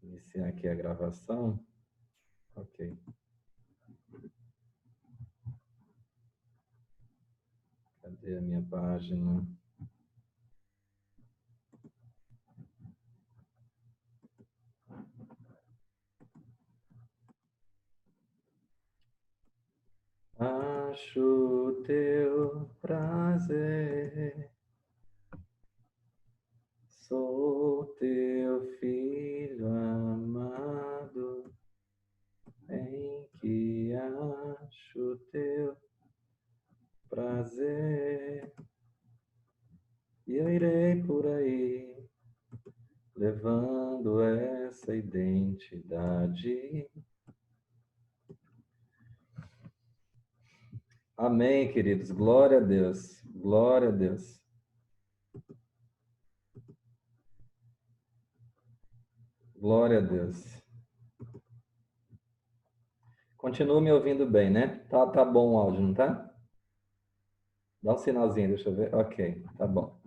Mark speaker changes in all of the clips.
Speaker 1: Iniciar aqui a gravação. Ok. Cadê a minha página? Acho teu prazer, sou teu filho amado, em que acho teu prazer. E eu irei por aí, levando essa identidade. Amém, queridos. Glória a Deus. Glória a Deus. Glória a Deus. Continua me ouvindo bem, né? Tá bom o áudio, não tá? Dá um sinalzinho, deixa eu ver. Ok, tá bom.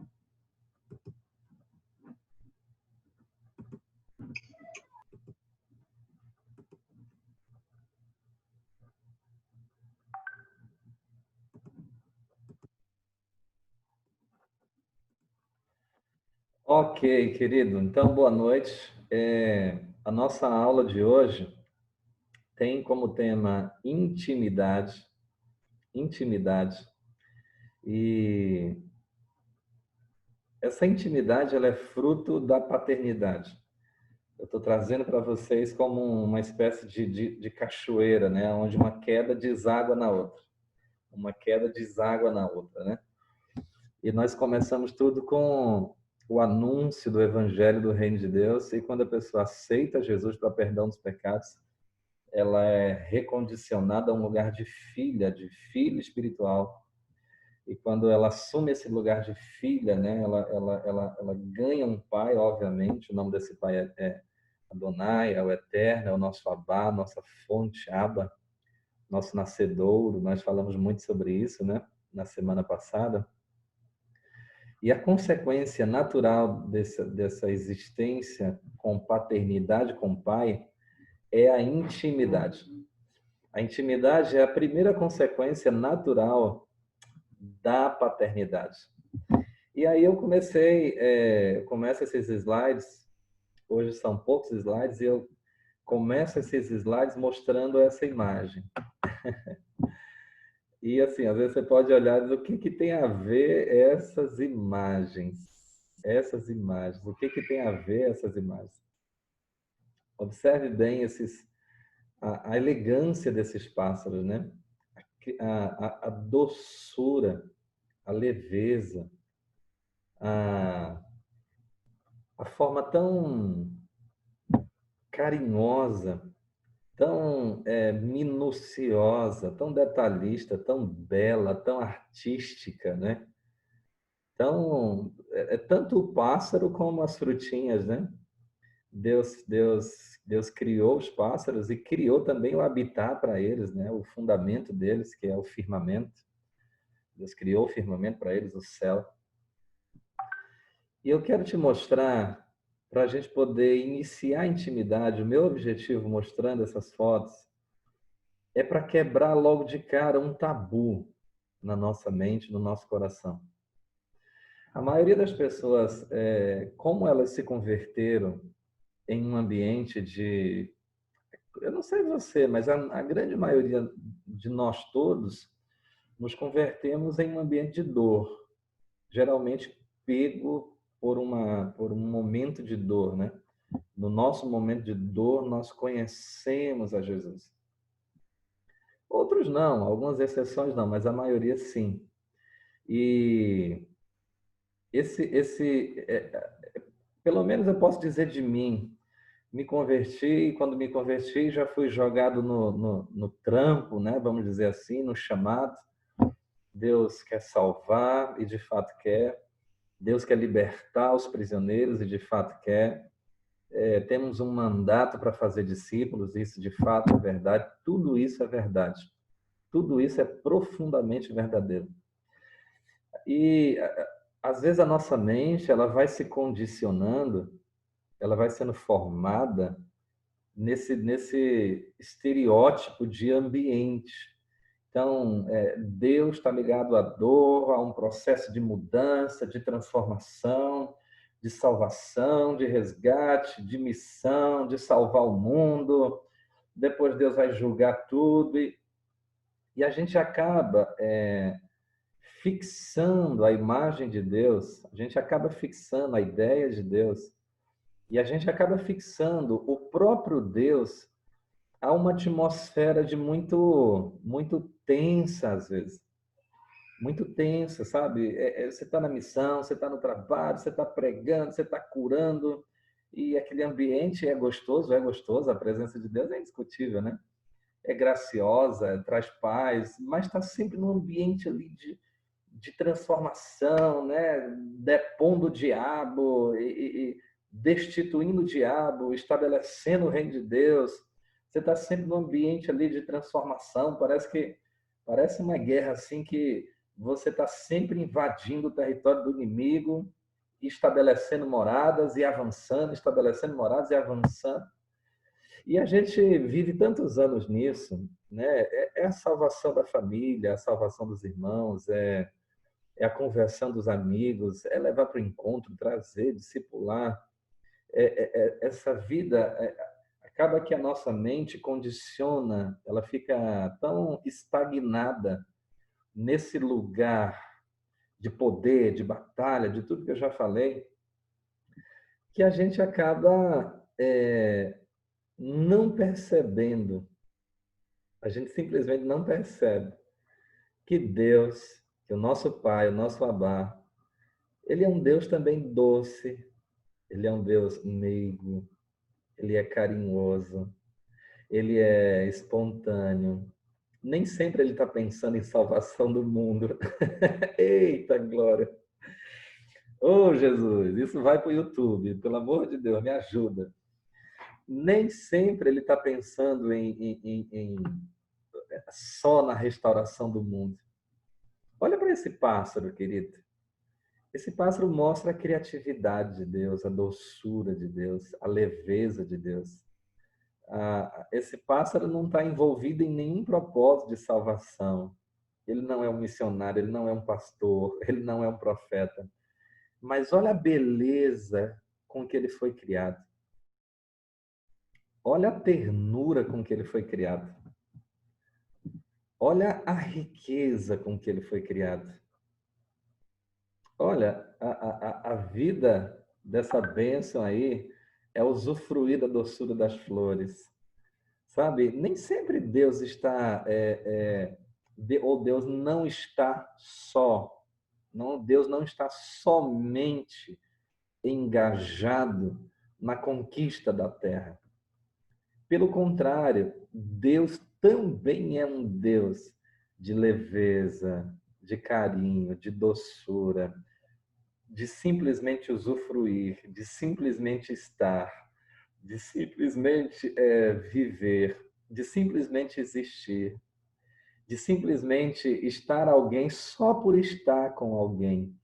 Speaker 1: Ok, querido. Então, boa noite. A nossa aula de hoje tem como tema intimidade. Intimidade. E essa intimidade, ela é fruto da paternidade. Eu estou trazendo para vocês como uma espécie de cachoeira, né? Onde uma queda deságua na outra. Uma queda deságua na outra, né? E nós começamos tudo com o anúncio do Evangelho do Reino de Deus. E quando a pessoa aceita Jesus para perdão dos pecados, ela é recondicionada a um lugar de filha, de filho espiritual. E quando ela assume esse lugar de filha, né, ela ganha um pai, obviamente. O nome desse pai é Adonai, é o Eterno, é o nosso Abá, nossa fonte, Abba, nosso nascedouro. Nós falamos muito sobre isso, né, na semana passada. E a consequência natural dessa existência com paternidade com o pai é a intimidade. A intimidade é a primeira consequência natural da paternidade. E aí eu começo esses slides, hoje são poucos slides, e eu começo esses slides mostrando essa imagem. E assim, às vezes você pode olhar e dizer, o que tem a ver essas imagens? Essas imagens, o que tem a ver essas imagens? Observe bem a elegância desses pássaros, né? A doçura, a leveza, a, a forma tão carinhosa, tão minuciosa, tão detalhista, tão bela, tão artística, né? É tanto o pássaro como as frutinhas, né? Deus criou os pássaros e criou também o habitat para eles, né? O fundamento deles, que é o firmamento. Deus criou o firmamento para eles, o céu. E eu quero te mostrar, para a gente poder iniciar a intimidade, o meu objetivo mostrando essas fotos é para quebrar logo de cara um tabu na nossa mente, no nosso coração. A maioria das pessoas, como elas se converteram em um ambiente de... Eu não sei você, mas a grande maioria de nós todos nos convertemos em um ambiente de dor, geralmente pego por um momento de dor, né? No nosso momento de dor, nós conhecemos a Jesus. Outros não, algumas exceções não, mas a maioria sim. E pelo menos eu posso dizer de mim, me converti, e quando me converti já fui jogado no trampo, né? Vamos dizer assim, no chamado. Deus quer salvar e de fato quer. Deus quer libertar os prisioneiros e de fato quer. Temos um mandato para fazer discípulos, isso de fato é verdade. Tudo isso é verdade. Tudo isso é profundamente verdadeiro. E às vezes a nossa mente, ela vai se condicionando, ela vai sendo formada nesse estereótipo de ambiente. Então, Deus está ligado à dor, a um processo de mudança, de transformação, de salvação, de resgate, de missão, de salvar o mundo. Depois Deus vai julgar tudo e a gente acaba fixando a imagem de Deus, a gente acaba fixando a ideia de Deus e a gente acaba fixando o próprio Deus a uma atmosfera de muito tensa às vezes, muito tensa, sabe? Você está na missão, você está no trabalho, você está pregando, você está curando e aquele ambiente é gostoso, a presença de Deus é indiscutível, né? É graciosa, traz paz, mas está sempre num ambiente ali de transformação, né? Depondo o diabo e destituindo o diabo, estabelecendo o reino de Deus. Você está sempre num ambiente ali de transformação. Parece uma guerra assim que você está sempre invadindo o território do inimigo, estabelecendo moradas e avançando, estabelecendo moradas e avançando. E a gente vive tantos anos nisso, né? É a salvação da família, a salvação dos irmãos, é a conversão dos amigos, é levar para o encontro, trazer, discipular. Essa vida, acaba que a nossa mente condiciona, ela fica tão estagnada nesse lugar de poder, de batalha, de tudo que eu já falei, que a gente acaba não percebendo, a gente simplesmente não percebe que Deus, que o nosso Pai, o nosso Abá, ele é um Deus também doce, ele é um Deus meigo, ele é carinhoso, ele é espontâneo. Nem sempre ele está pensando em salvação do mundo. Eita glória! Oh, Jesus, isso vai para o YouTube, pelo amor de Deus, me ajuda. Nem sempre ele está pensando só na restauração do mundo. Olha para esse pássaro, querido. Esse pássaro mostra a criatividade de Deus, a doçura de Deus, a leveza de Deus. Esse pássaro não está envolvido em nenhum propósito de salvação. Ele não é um missionário, ele não é um pastor, ele não é um profeta. Mas olha a beleza com que ele foi criado. Olha a ternura com que ele foi criado. Olha a riqueza com que ele foi criado. Olha, a vida dessa bênção aí é usufruir da doçura das flores. Sabe? Nem sempre Deus está, ou Deus não está só. Não, Deus não está somente engajado na conquista da terra. Pelo contrário, Deus também é um Deus de leveza, de carinho, de doçura, de simplesmente usufruir, de simplesmente estar, de simplesmente viver, de simplesmente existir, de simplesmente estar alguém só por estar com alguém.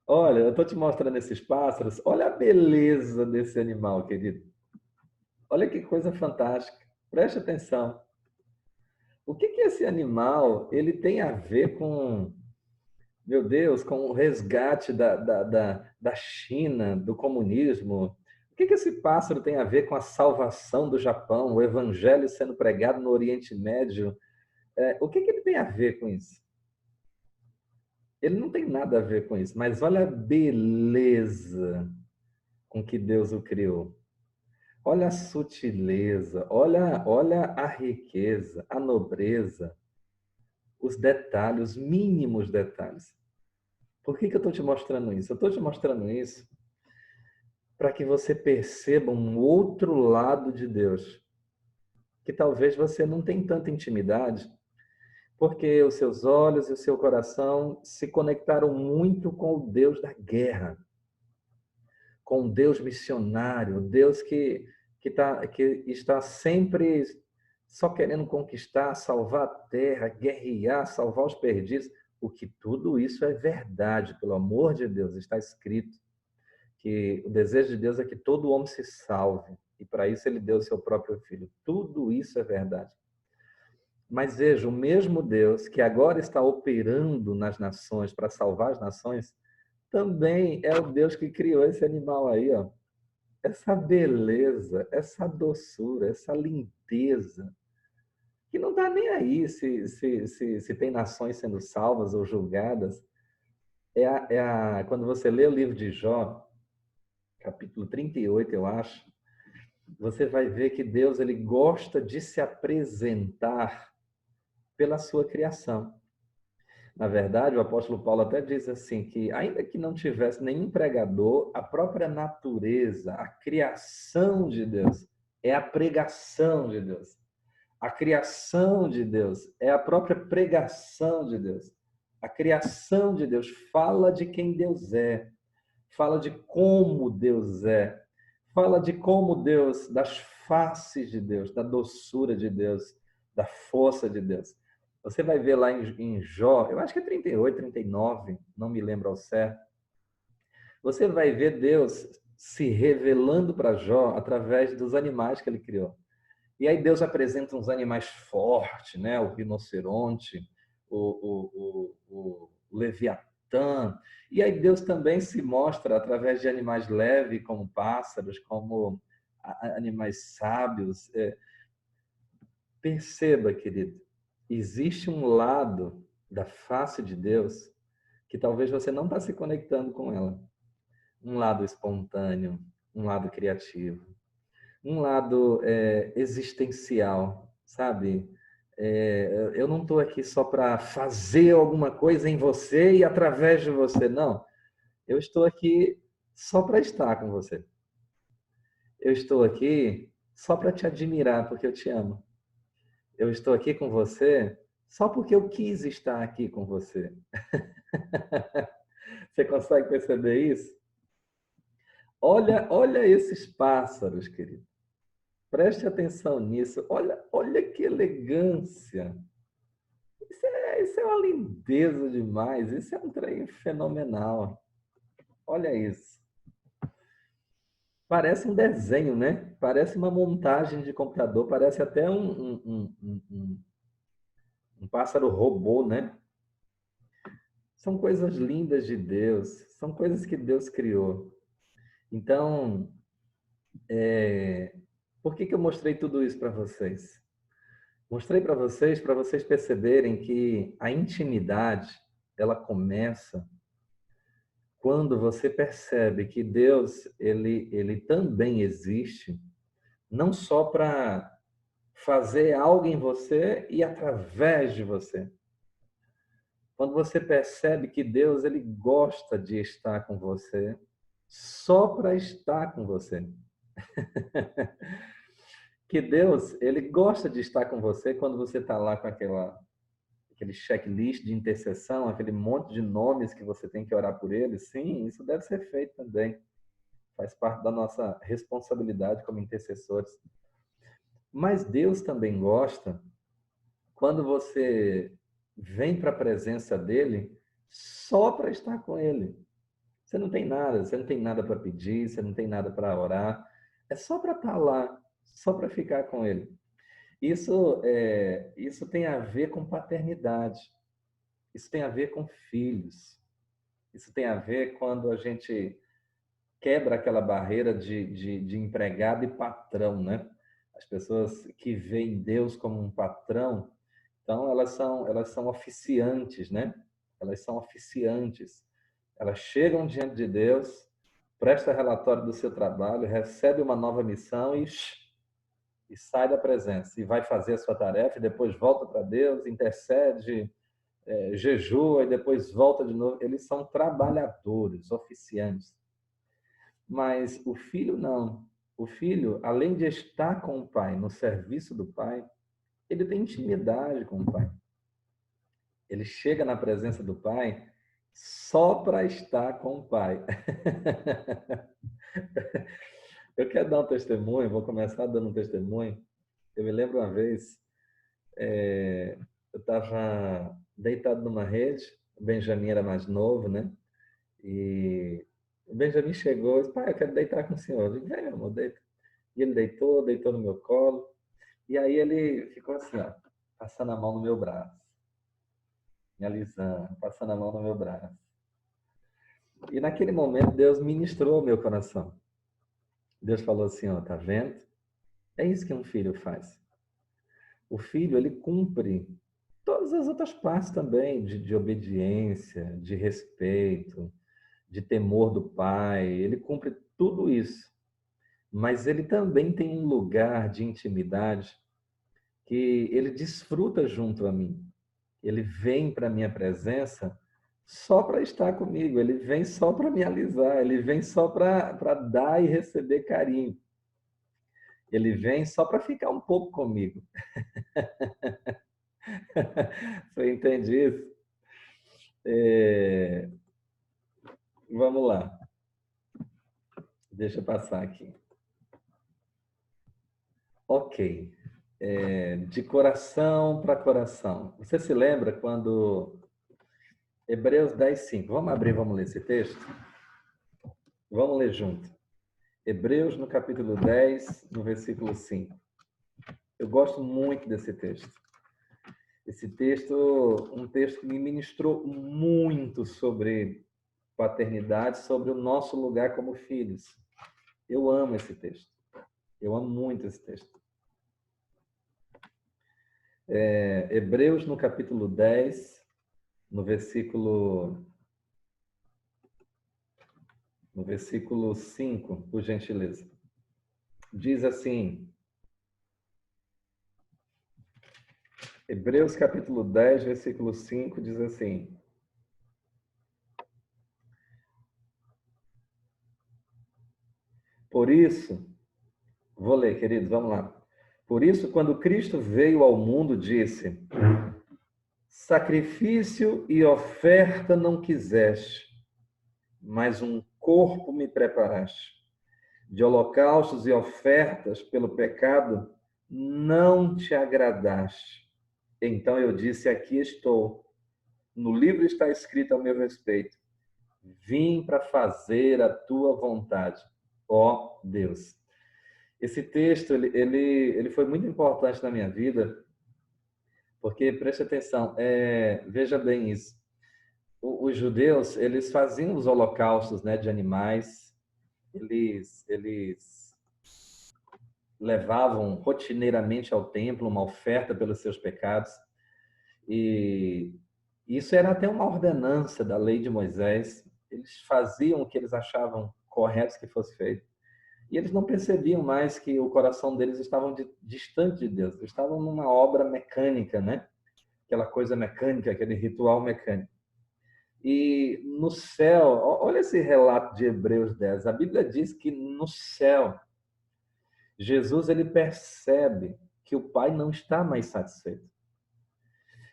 Speaker 1: Olha, eu estou te mostrando esses pássaros. Olha a beleza desse animal, querido. Olha que coisa fantástica. Preste atenção. O que esse animal ele tem a ver com, meu Deus, com o resgate da China, do comunismo? O que esse pássaro tem a ver com a salvação do Japão, o evangelho sendo pregado no Oriente Médio? O que ele tem a ver com isso? Ele não tem nada a ver com isso, mas olha a beleza com que Deus o criou. Olha a sutileza, olha a riqueza, a nobreza, os detalhes, os mínimos detalhes. Por que eu estou te mostrando isso? Eu estou te mostrando isso para que você perceba um outro lado de Deus, que talvez você não tenha tanta intimidade, porque os seus olhos e o seu coração se conectaram muito com o Deus da guerra, com o Deus missionário, o Deus que está sempre só querendo conquistar, salvar a terra, guerrear, salvar os perdidos, o que tudo isso é verdade, pelo amor de Deus, está escrito que o desejo de Deus é que todo homem se salve, e para isso ele deu o seu próprio filho. Tudo isso é verdade. Mas veja, o mesmo Deus que agora está operando nas nações para salvar as nações, também é o Deus que criou esse animal aí, ó. Essa beleza, essa doçura, essa lindeza, que não está nem aí se tem nações sendo salvas ou julgadas. Quando você lê o livro de Jó, capítulo 38, eu acho, você vai ver que Deus ele gosta de se apresentar pela sua criação. Na verdade, o apóstolo Paulo até diz assim que, ainda que não tivesse nenhum pregador, a própria natureza, a criação de Deus é a pregação de Deus. A criação de Deus é a própria pregação de Deus. A criação de Deus fala de quem Deus é, fala de como Deus é, fala de como Deus, das faces de Deus, da doçura de Deus, da força de Deus. Você vai ver lá em Jó, eu acho que é 38, 39, não me lembro ao certo. Você vai ver Deus se revelando para Jó através dos animais que ele criou. E aí Deus apresenta uns animais fortes, né? O rinoceronte, o leviatã. E aí Deus também se mostra através de animais leves, como pássaros, como animais sábios. Perceba, querido, existe um lado da face de Deus que talvez você não está se conectando com ela. Um lado espontâneo, um lado criativo, um lado existencial, sabe? Eu não estou aqui só para fazer alguma coisa em você e através de você, não. Eu estou aqui só para estar com você. Eu estou aqui só para te admirar, porque eu te amo. Eu estou aqui com você só porque eu quis estar aqui com você. Você consegue perceber isso? Olha esses pássaros, querido. Preste atenção nisso. Olha que elegância. Isso é uma lindeza demais. Isso é um trem fenomenal. Olha isso. Parece um desenho, né? Parece uma montagem de computador. Parece até um pássaro robô, né? São coisas lindas de Deus. São coisas que Deus criou. Então, por que eu mostrei tudo isso para vocês? Mostrei para vocês perceberem que a intimidade, ela começa quando você percebe que Deus, ele também existe, não só para fazer algo em você e através de você. Quando você percebe que Deus, ele gosta de estar com você, só para estar com você. Que Deus, ele gosta de estar com você quando você está lá com aquele checklist de intercessão, aquele monte de nomes que você tem que orar por eles. Sim, isso deve ser feito também. Faz parte da nossa responsabilidade como intercessores. Mas Deus também gosta quando você vem para a presença dele só para estar com ele. Você não tem nada para pedir, você não tem nada para orar. É só para estar lá, só para ficar com ele. Isso tem a ver com paternidade. Isso tem a ver com filhos. Isso tem a ver quando a gente quebra aquela barreira de empregado e patrão, né? As pessoas que veem Deus como um patrão, então elas são oficiantes, né? Elas são oficiantes. Elas chegam diante de Deus, presta relatório do seu trabalho, recebe uma nova missão e sai da presença e vai fazer a sua tarefa e depois volta para Deus, intercede, jejua e depois volta de novo. Eles são trabalhadores, oficiantes. Mas o filho não. O filho, além de estar com o pai, no serviço do pai, ele tem intimidade com o pai. Ele chega na presença do pai só para estar com o pai. Eu quero dar um testemunho, vou começar dando um testemunho. Eu me lembro uma vez, eu estava deitado numa rede, o Benjamin era mais novo, né? E O Benjamin chegou e disse, pai, eu quero deitar com o senhor. Eu disse, vem, meu amor, deita. E ele deitou no meu colo. E aí ele ficou assim, ó, passando a mão no meu braço, me alisando, passando a mão no meu braço. E naquele momento Deus ministrou o meu coração. Deus falou assim, ó, tá vendo? É isso que um filho faz. O filho, ele cumpre todas as outras partes também, de obediência, de respeito, de temor do pai. Ele cumpre tudo isso. Mas ele também tem um lugar de intimidade que ele desfruta junto a mim. Ele vem para a minha presença só para estar comigo, ele vem só para me alisar, ele vem só para dar e receber carinho. Ele vem só para ficar um pouco comigo. Você entende isso? Vamos lá. Deixa eu passar aqui. Ok. De coração para coração. Você se lembra quando... Hebreus 10:5. Vamos abrir, vamos ler esse texto? Vamos ler junto. Hebreus, no capítulo 10, no versículo 5. Eu gosto muito desse texto. Esse texto, um texto que me ministrou muito sobre paternidade, sobre o nosso lugar como filhos. Eu amo esse texto. Eu amo muito esse texto. Hebreus, no capítulo 10, no versículo 5, por gentileza. Diz assim, Hebreus capítulo 10, versículo 5, diz assim: Por isso, vou ler, queridos, vamos lá. Por isso, quando Cristo veio ao mundo, disse: Sacrifício e oferta não quiseste, mas um corpo me preparaste. De holocaustos e ofertas pelo pecado não te agradaste. Então eu disse: Aqui estou. No livro está escrito ao meu respeito: Vim para fazer a tua vontade, ó Deus. Esse texto ele foi muito importante na minha vida, porque preste atenção, veja bem isso. Os judeus, eles faziam os holocaustos, né, de animais, eles levavam rotineiramente ao templo uma oferta pelos seus pecados, e isso era até uma ordenança da lei de Moisés. Eles faziam o que eles achavam correto que fosse feito. E eles não percebiam mais que o coração deles estava distante de Deus. Eles estavam numa obra mecânica, né? Aquela coisa mecânica, aquele ritual mecânico. E no céu, olha esse relato de Hebreus 10. A Bíblia diz que no céu, Jesus ele percebe que o Pai não está mais satisfeito.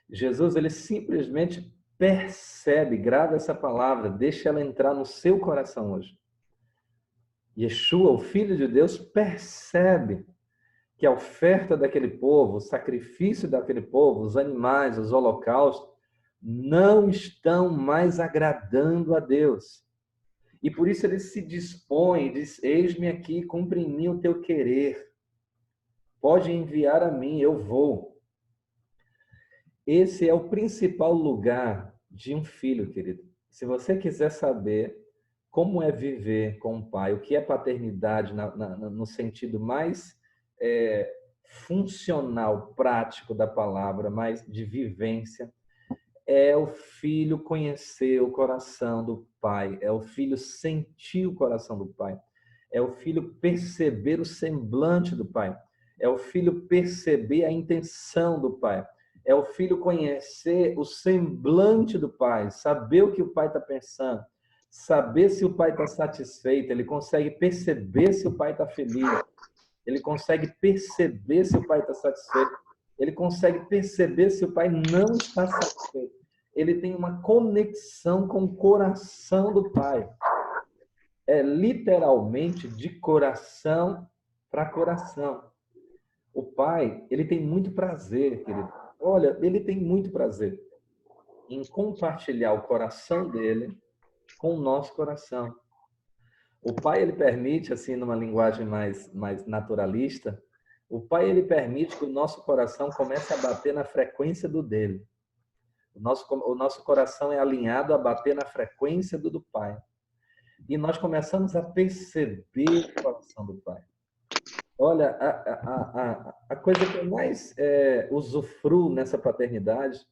Speaker 1: Jesus ele simplesmente percebe, grava essa palavra, deixa ela entrar no seu coração hoje. Yeshua, o Filho de Deus, percebe que a oferta daquele povo, o sacrifício daquele povo, os animais, os holocaustos, não estão mais agradando a Deus. E por isso ele se dispõe e diz: Eis-me aqui, cumpre em mim o teu querer. Pode enviar a mim, eu vou. Esse é o principal lugar de um filho, querido. Se você quiser saber como é viver com o pai, o que é paternidade no sentido mais funcional, prático da palavra, mais de vivência, é o filho conhecer o coração do pai, é o filho sentir o coração do pai, é o filho perceber o semblante do pai, é o filho perceber a intenção do pai, é o filho conhecer o semblante do pai, saber o que o pai está pensando, saber se o pai está satisfeito, ele consegue perceber se o pai está feliz, ele consegue perceber se o pai está satisfeito, ele consegue perceber se o pai não está satisfeito. Ele tem uma conexão com o coração do pai. É literalmente de coração para coração. O pai, ele tem muito prazer, querido. Olha, ele tem muito prazer em compartilhar o coração dele com o nosso coração. O pai, ele permite, assim, numa linguagem mais naturalista, o pai, ele permite que o nosso coração comece a bater na frequência do dele. O nosso coração é alinhado a bater na frequência do pai. E nós começamos a perceber o coração do pai. Olha, a coisa que eu mais usufruo nessa paternidade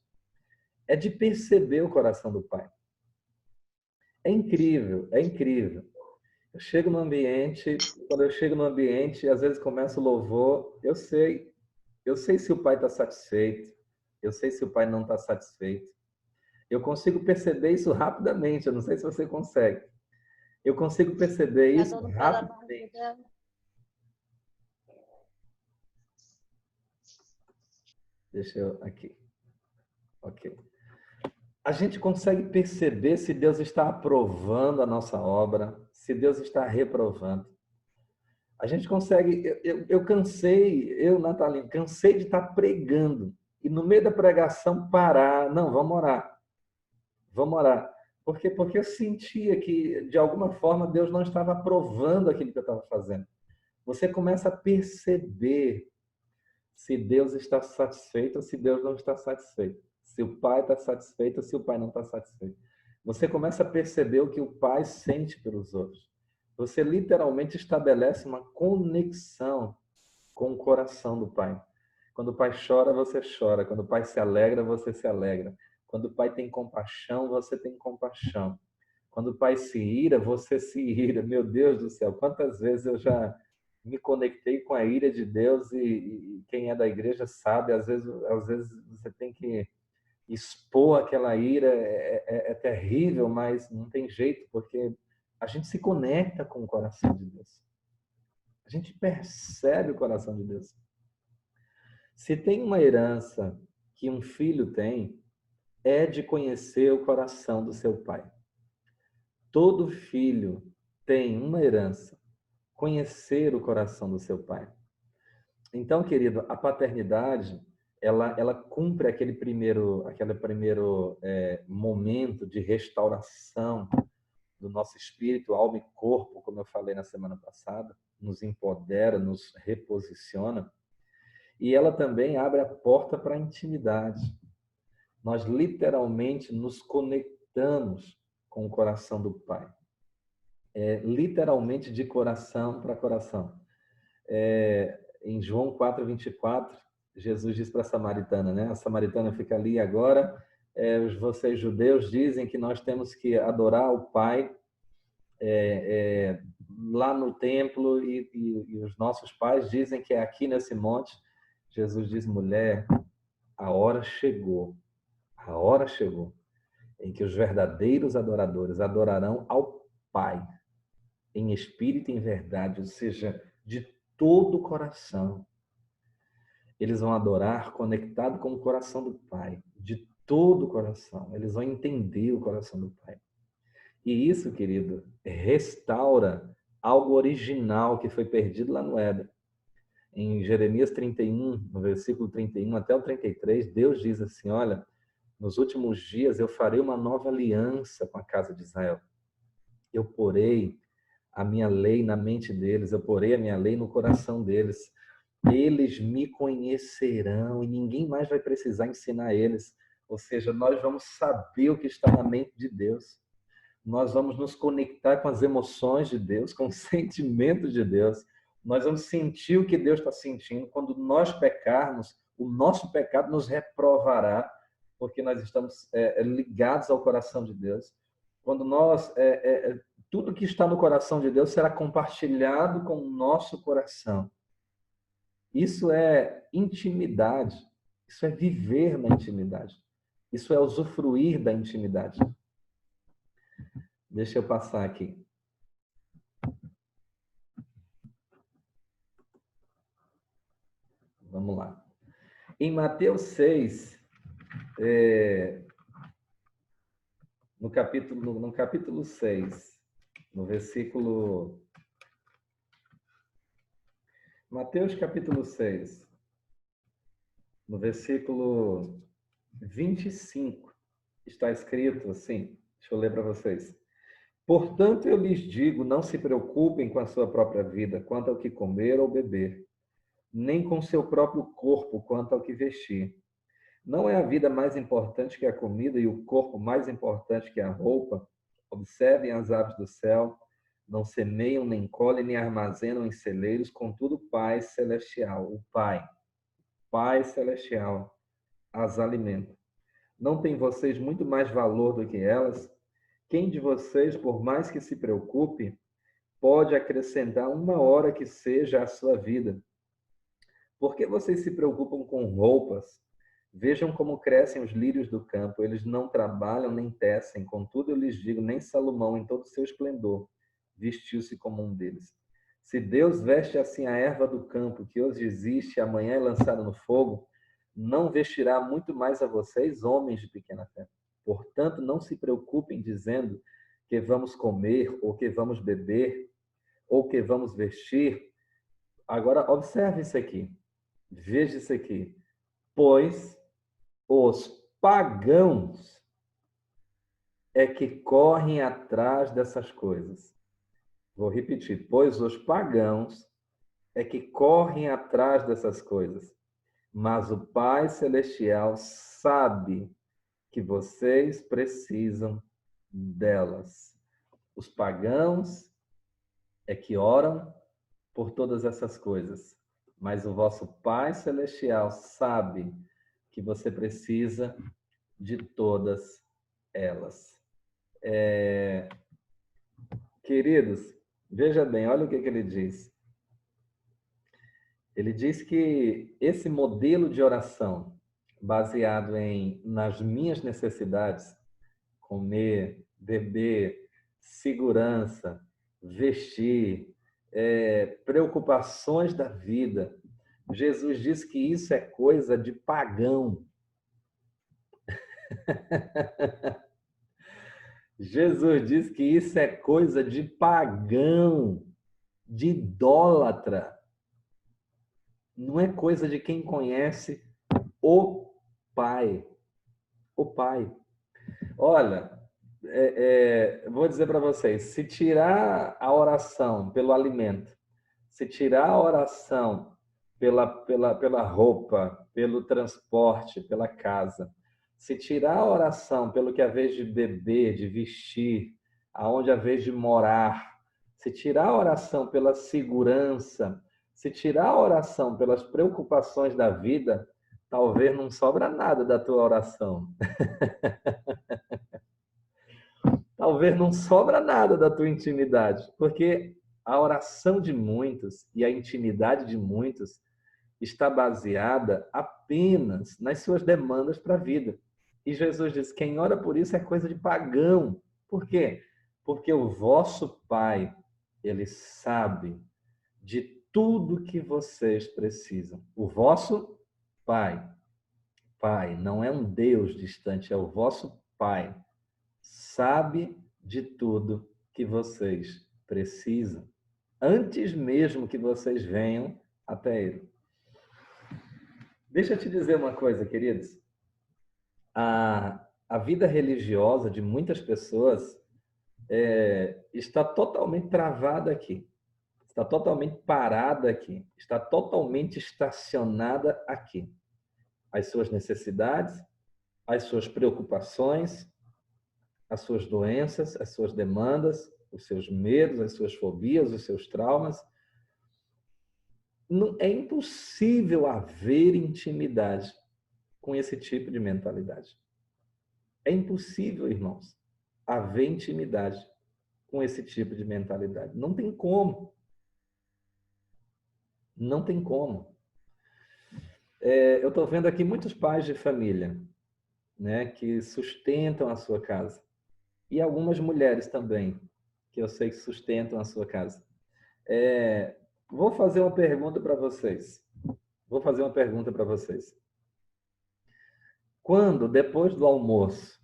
Speaker 1: é de perceber o coração do pai. É incrível, é incrível. Eu chego no ambiente, quando eu chego no ambiente, às vezes começa o louvor, eu sei se o pai está satisfeito, eu sei se o pai não está satisfeito. Eu consigo perceber isso rapidamente, eu não sei se você consegue. Eu consigo perceber isso rapidamente. Deixa eu aqui. Ok. A gente consegue perceber se Deus está aprovando a nossa obra, se Deus está reprovando. A gente consegue. Eu cansei, Natalina, cansei de estar pregando e no meio da pregação parar. Não, vamos orar. Vamos orar. Por quê? Porque eu sentia que, de alguma forma, Deus não estava aprovando aquilo que eu estava fazendo. Você começa a perceber se Deus está satisfeito ou se Deus não está satisfeito. Se o pai está satisfeito ou se o pai não está satisfeito. Você começa a perceber o que o pai sente pelos outros. Você literalmente estabelece uma conexão com o coração do pai. Quando o pai chora, você chora. Quando o pai se alegra, você se alegra. Quando o pai tem compaixão, você tem compaixão. Quando o pai se ira, você se ira. Meu Deus do céu, quantas vezes eu já me conectei com a ira de Deus e quem é da igreja sabe, às vezes você tem que expor aquela ira, é terrível, mas não tem jeito, porque a gente se conecta com o coração de Deus. A gente percebe o coração de Deus. Se tem uma herança que um filho tem, é de conhecer o coração do seu pai. Todo filho tem uma herança, conhecer o coração do seu pai. Então, querido, a paternidade, ela cumpre aquele primeiro momento de restauração do nosso espírito, alma e corpo, como eu falei na semana passada, nos empodera, nos reposiciona, e ela também abre a porta para a intimidade. Nós literalmente nos conectamos com o coração do Pai. Literalmente de coração para coração. Em João 4:24, Jesus diz para a samaritana, né? A samaritana fica ali agora. Vocês judeus dizem que nós temos que adorar o Pai lá no templo e os nossos pais dizem que é aqui nesse monte. Jesus diz, mulher, a hora chegou em que os verdadeiros adoradores adorarão ao Pai em espírito e em verdade, ou seja, de todo o coração. Eles vão adorar conectado com o coração do Pai, de todo o coração. Eles vão entender o coração do Pai. E isso, querido, restaura algo original que foi perdido lá no Éden. Em Jeremias 31, no versículo 31 até o 33, Deus diz assim, olha, nos últimos dias eu farei uma nova aliança com a casa de Israel. Eu porei a minha lei na mente deles, eu porei a minha lei no coração deles. Eles me conhecerão e ninguém mais vai precisar ensinar eles. Ou seja, nós vamos saber o que está na mente de Deus. Nós vamos nos conectar com as emoções de Deus, com os sentimentos de Deus. Nós vamos sentir o que Deus está sentindo. Quando nós pecarmos, o nosso pecado nos reprovará, porque nós estamos ligados ao coração de Deus. Quando nós tudo que está no coração de Deus será compartilhado com o nosso coração. Isso é intimidade. Isso é viver na intimidade. Isso é usufruir da intimidade. Deixa eu passar aqui. Vamos lá. Em Mateus 6, no capítulo 6, no versículo... Mateus capítulo 6, no versículo 25, está escrito assim, deixa eu ler para vocês. Portanto, eu lhes digo, não se preocupem com a sua própria vida, quanto ao que comer ou beber, nem com seu próprio corpo, quanto ao que vestir. Não é a vida mais importante que a comida e o corpo mais importante que a roupa? Observem as aves do céu, não semeiam, nem colhem, nem armazenam em celeiros, contudo o Pai Celestial, o Pai Celestial, as alimenta. Não tem vocês muito mais valor do que elas? Quem de vocês, por mais que se preocupe, pode acrescentar uma hora que seja à sua vida? Por que vocês se preocupam com roupas? Vejam como crescem os lírios do campo. Eles não trabalham nem tecem. Contudo, eu lhes digo, nem Salomão, em todo o seu esplendor, vestiu-se como um deles. Se Deus veste assim a erva do campo, que hoje existe e amanhã é lançada no fogo, não vestirá muito mais a vocês, homens de pequena fé. Portanto, não se preocupem dizendo que vamos comer, ou que vamos beber, ou que vamos vestir. Agora, observe isso aqui. Veja isso aqui. Pois os pagãos é que correm atrás dessas coisas. Vou repetir. Pois os pagãos é que correm atrás dessas coisas. Mas o Pai Celestial sabe que vocês precisam delas. Os pagãos é que oram por todas essas coisas. Mas o vosso Pai Celestial sabe que você precisa de todas elas. Queridos, veja bem, olha o que ele diz. Ele diz que esse modelo de oração, baseado nas minhas necessidades, comer, beber, segurança, vestir, preocupações da vida, Jesus diz que isso é coisa de pagão. Jesus diz que isso é coisa de pagão, de idólatra. Não é coisa de quem conhece o Pai. O Pai. Olha, vou dizer para vocês, se tirar a oração pelo alimento, se tirar a oração pela roupa, pelo transporte, pela casa, se tirar a oração pelo que é a vez de beber, de vestir, aonde é a vez de morar, se tirar a oração pela segurança, se tirar a oração pelas preocupações da vida, talvez não sobra nada da tua oração. Talvez não sobra nada da tua intimidade, porque a oração de muitos e a intimidade de muitos está baseada apenas nas suas demandas para a vida. E Jesus diz: quem ora por isso é coisa de pagão. Por quê? Porque o vosso Pai, ele sabe de tudo que vocês precisam. O vosso Pai. Pai, não é um Deus distante, é o vosso Pai. Sabe de tudo que vocês precisam, antes mesmo que vocês venham até Ele. Deixa eu te dizer uma coisa, queridos. A vida religiosa de muitas pessoas está totalmente travada aqui, está totalmente parada aqui, está totalmente estacionada aqui. As suas necessidades, as suas preocupações, as suas doenças, as suas demandas, os seus medos, as suas fobias, os seus traumas. Não, é impossível haver intimidade com esse tipo de mentalidade. É impossível, irmãos, haver intimidade com esse tipo de mentalidade. Não tem como. Não tem como. Eu estou vendo aqui muitos pais de família, né, que sustentam a sua casa. E algumas mulheres também, que eu sei que sustentam a sua casa. Vou fazer uma pergunta para vocês. Quando, depois do almoço,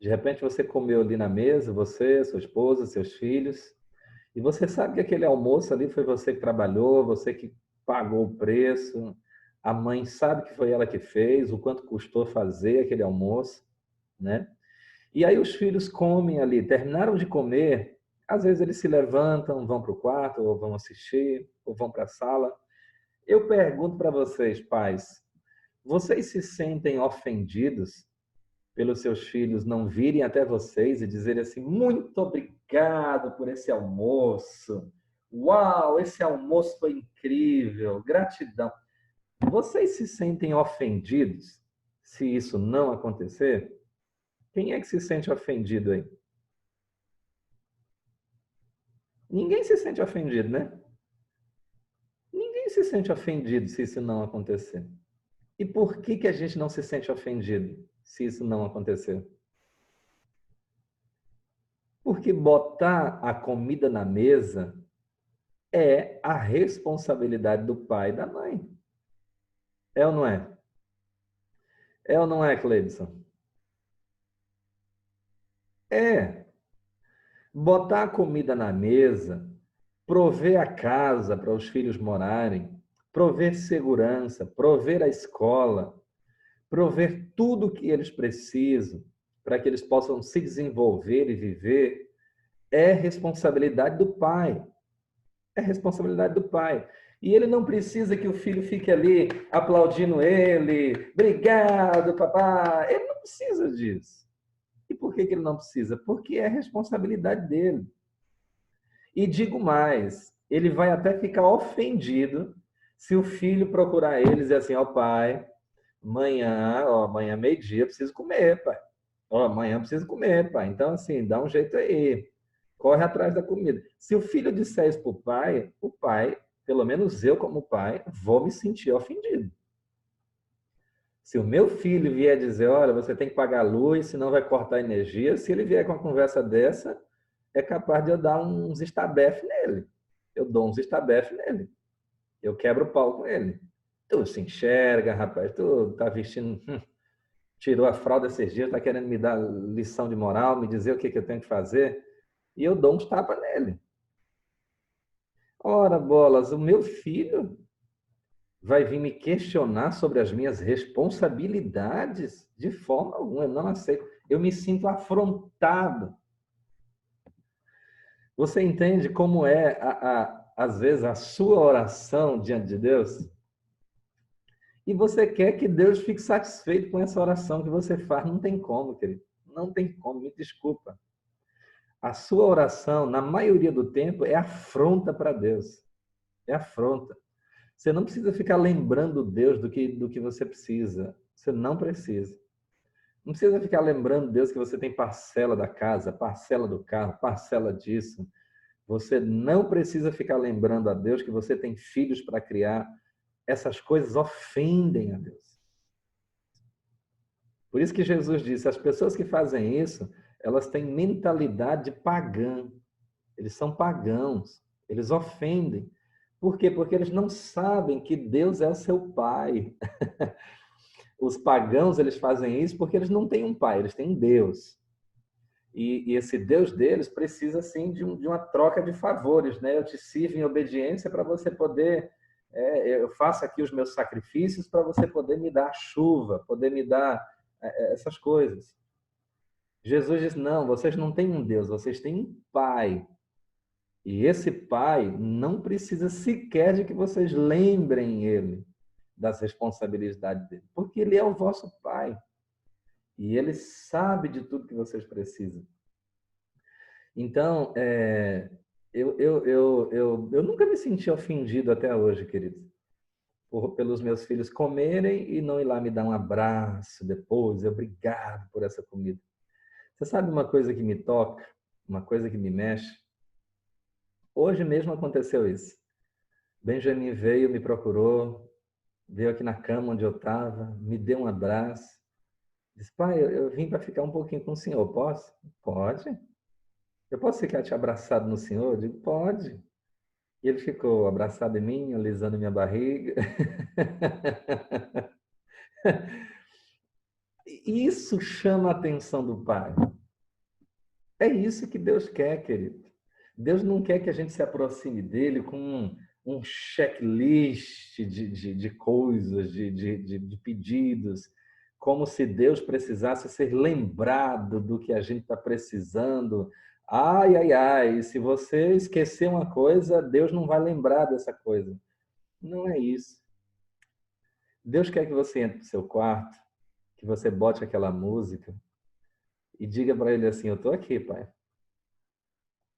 Speaker 1: de repente você comeu ali na mesa, você, sua esposa, seus filhos, e você sabe que aquele almoço ali foi você que trabalhou, você que pagou o preço, a mãe sabe que foi ela que fez, o quanto custou fazer aquele almoço, né? E aí os filhos comem ali, terminaram de comer, às vezes eles se levantam, vão para o quarto, ou vão assistir, ou vão para a sala. Eu pergunto para vocês, pais, vocês se sentem ofendidos pelos seus filhos não virem até vocês e dizerem assim: muito obrigado por esse almoço. Uau, esse almoço foi incrível, gratidão. Vocês se sentem ofendidos se isso não acontecer? Quem é que se sente ofendido aí? Ninguém se sente ofendido, né? Ninguém se sente ofendido se isso não acontecer. E por que a gente não se sente ofendido se isso não acontecer? Porque botar a comida na mesa é a responsabilidade do pai e da mãe. É ou não é? É ou não é, Cleidson? É. Botar a comida na mesa, prover a casa para os filhos morarem, prover segurança, prover a escola, prover tudo o que eles precisam para que eles possam se desenvolver e viver, é responsabilidade do pai. É responsabilidade do pai. E ele não precisa que o filho fique ali aplaudindo ele. Obrigado, papai. Ele não precisa disso. E por que ele não precisa? Porque é responsabilidade dele. E digo mais, ele vai até ficar ofendido se o filho procurar ele e dizer assim: ó, pai, amanhã meio-dia, eu preciso comer, pai. Ó, amanhã eu preciso comer, pai. Então, assim, dá um jeito aí. Corre atrás da comida. Se o filho disser isso para o pai, pelo menos eu como pai, vou me sentir ofendido. Se o meu filho vier dizer, olha, você tem que pagar a luz, senão vai cortar a energia, se ele vier com uma conversa dessa, é capaz de eu dar uns estabefe nele. Eu dou uns estabefe nele. Eu quebro o pau com ele. Tu se enxerga, rapaz, tu tá vestindo... tirou a fralda esses dias, tá querendo me dar lição de moral, me dizer o que eu tenho que fazer, e eu dou uns tapas nele. Ora, bolas, o meu filho vai vir me questionar sobre as minhas responsabilidades? De forma alguma, eu não aceito. Eu me sinto afrontado. Você entende como é, às vezes, a sua oração diante de Deus? E você quer que Deus fique satisfeito com essa oração que você faz. Não tem como, querido. Não tem como, me desculpa. A sua oração, na maioria do tempo, é afronta para Deus. É afronta. Você não precisa ficar lembrando Deus do que você precisa. Você não precisa. Não precisa ficar lembrando Deus que você tem parcela da casa, parcela do carro, parcela disso. Você não precisa ficar lembrando a Deus que você tem filhos para criar. Essas coisas ofendem a Deus. Por isso que Jesus disse, as pessoas que fazem isso, elas têm mentalidade pagã. Eles são pagãos. Eles ofendem. Por quê? Porque eles não sabem que Deus é o seu pai. Os pagãos, eles fazem isso porque eles não têm um pai, eles têm um Deus. E esse Deus deles precisa, sim, de uma troca de favores, né? Eu te sirvo em obediência para você poder... eu faço aqui os meus sacrifícios para você poder me dar chuva, poder me dar essas coisas. Jesus diz, não, vocês não têm um Deus, vocês têm um pai. E esse pai não precisa sequer de que vocês lembrem ele das responsabilidades dele, porque ele é o vosso pai. E ele sabe de tudo que vocês precisam. Então, eu nunca me senti ofendido até hoje, queridos, pelos meus filhos comerem e não ir lá me dar um abraço depois, obrigado por essa comida. Você sabe uma coisa que me toca, uma coisa que me mexe? Hoje mesmo aconteceu isso. Benjamin veio, me procurou, veio aqui na cama onde eu estava, me deu um abraço. Disse, pai, eu vim para ficar um pouquinho com o senhor, posso? Pode. Eu posso ficar te abraçado no senhor? Eu digo, pode. E ele ficou abraçado em mim, alisando minha barriga. Isso chama a atenção do pai. É isso que Deus quer, querido. Deus não quer que a gente se aproxime dele com um checklist de coisas, de pedidos. como se Deus precisasse ser lembrado do que a gente está precisando. Ai, ai, ai, se você esquecer uma coisa, Deus não vai lembrar dessa coisa. Não é isso. Deus quer que você entre no seu quarto, que você bote aquela música e diga para ele assim: eu estou aqui, pai.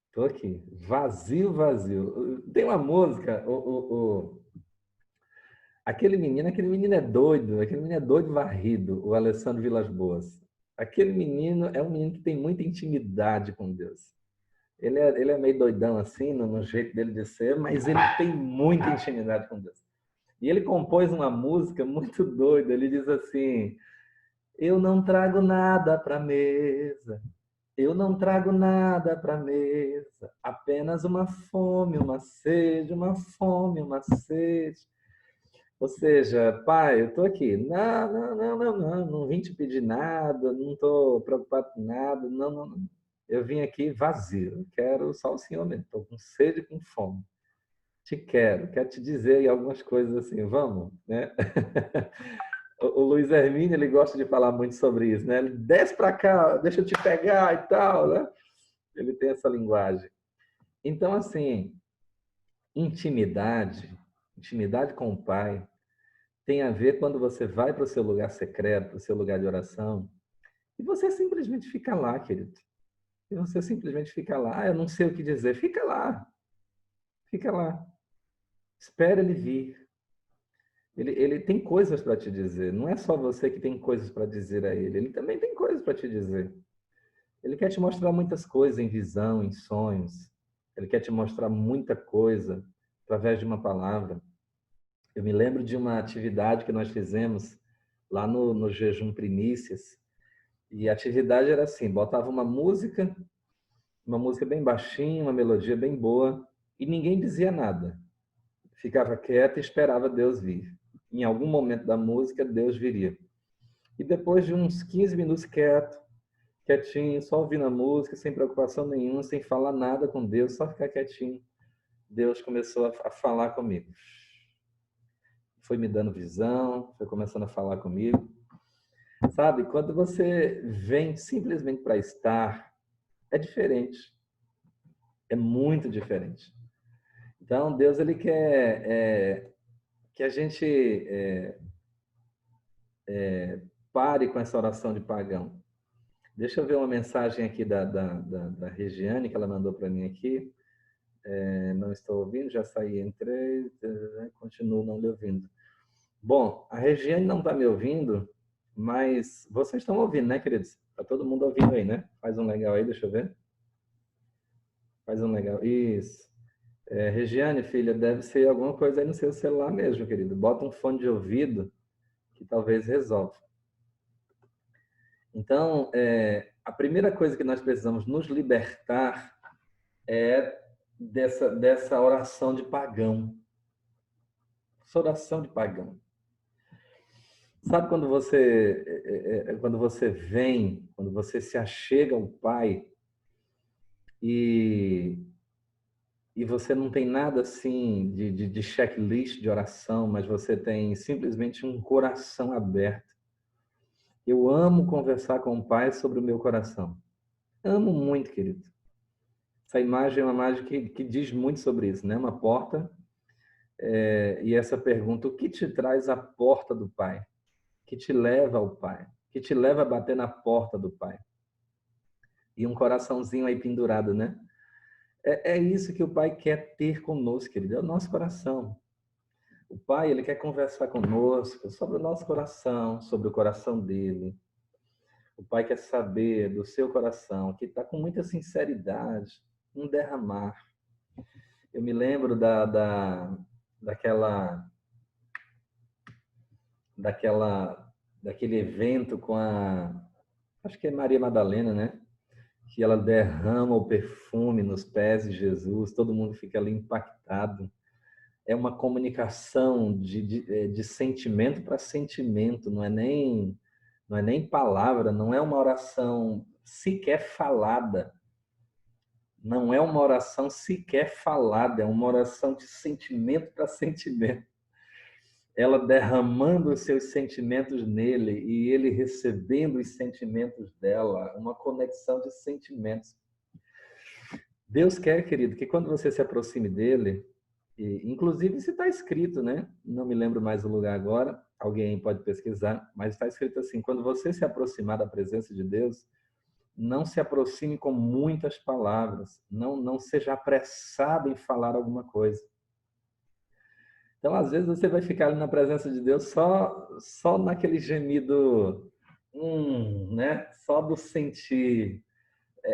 Speaker 1: Estou aqui. Vazio, vazio. Tem uma música, aquele menino aquele menino é doido varrido, o Alessandro Vilas-Boas. Aquele menino é um menino que tem muita intimidade com Deus. Ele é meio doidão assim, no jeito dele de ser, mas ele tem muita intimidade com Deus. E ele compôs uma música muito doida. Ele diz assim: eu não trago nada para a mesa, eu não trago nada para a mesa, apenas uma fome, uma sede, uma fome, uma sede. Ou seja, pai, eu estou aqui. Não, não, não, não, não, não vim te pedir nada, não estou preocupado com nada, não, não, não. Eu vim aqui vazio, eu quero só o Senhor mesmo, estou com sede e com fome. Quero te dizer aí algumas coisas assim, vamos, né? O Luiz Hermínio, ele gosta de falar muito sobre isso, né? Ele desce para cá, deixa eu te pegar e tal, né? Ele tem essa linguagem. Então, assim, intimidade, intimidade com o Pai, tem a ver quando você vai para o seu lugar secreto, para o seu lugar de oração, e você simplesmente fica lá, querido. E você simplesmente fica lá. Ah, eu não sei o que dizer. Fica lá. Fica lá. Espera ele vir. Ele tem coisas para te dizer. Não é só você que tem coisas para dizer a ele. Ele também tem coisas para te dizer. Ele quer te mostrar muitas coisas em visão, em sonhos. Ele quer te mostrar muita coisa através de uma palavra. Eu me lembro de uma atividade que nós fizemos lá no Jejum Primícias. E a atividade era assim, botava uma música bem baixinha, uma melodia bem boa, e ninguém dizia nada. Ficava quieto e esperava Deus vir. Em algum momento da música, Deus viria. E depois de uns 15 minutos quietinho, só ouvindo a música, sem preocupação nenhuma, sem falar nada com Deus, só ficar quietinho, Deus começou a falar comigo. Foi me dando visão, foi começando a falar comigo. Sabe, quando você vem simplesmente para estar, é diferente. É muito diferente. Então, Deus, ele quer que a gente pare com essa oração de pagão. Deixa eu ver uma mensagem aqui da Regiane, que ela mandou para mim aqui. Não estou ouvindo, já saí, entrei, continuo não lhe ouvindo. Bom, a Regiane não está me ouvindo, mas vocês estão ouvindo, né, queridos? Está todo mundo ouvindo aí, né? Faz um legal aí, deixa eu ver. Faz um legal. Isso. Regiane, filha, deve ser alguma coisa aí no seu celular mesmo, querido. Bota um fone de ouvido que talvez resolva. Então, a primeira coisa que nós precisamos nos libertar é dessa oração de pagão. Essa oração de pagão. Sabe quando você vem, quando você se achega ao Pai e você não tem nada assim de checklist de oração, mas você tem simplesmente um coração aberto. Eu amo conversar com o Pai sobre o meu coração. Amo muito, querido. Essa imagem é uma imagem que diz muito sobre isso, né? Uma porta, e essa pergunta: o que te traz à porta do Pai? Que te leva ao Pai? Que te leva a bater na porta do Pai? E um coraçãozinho aí pendurado, né? É isso que o Pai quer ter conosco, querido. É o nosso coração. O Pai, ele quer conversar conosco sobre o nosso coração, sobre o coração dele. O Pai quer saber do seu coração, que está com muita sinceridade, um derramar. Eu me lembro daquela daquele evento com acho que é Maria Madalena, né? Que ela derrama o perfume nos pés de Jesus, todo mundo fica ali impactado. É uma comunicação de sentimento para sentimento, não é nem palavra, não é uma oração sequer falada. Não é uma oração sequer falada, é uma oração de sentimento para sentimento. ela derramando os seus sentimentos nele e ele recebendo os sentimentos dela, uma conexão de sentimentos. Deus quer, querido, que quando você se aproxime dele, e, inclusive isso está escrito, né? Não me lembro mais o lugar agora, alguém pode pesquisar, mas está escrito assim: quando você se aproximar da presença de Deus, não se aproxime com muitas palavras, não seja apressado em falar alguma coisa. Então, às vezes, você vai ficar ali na presença de Deus só naquele gemido, né? Só do sentir.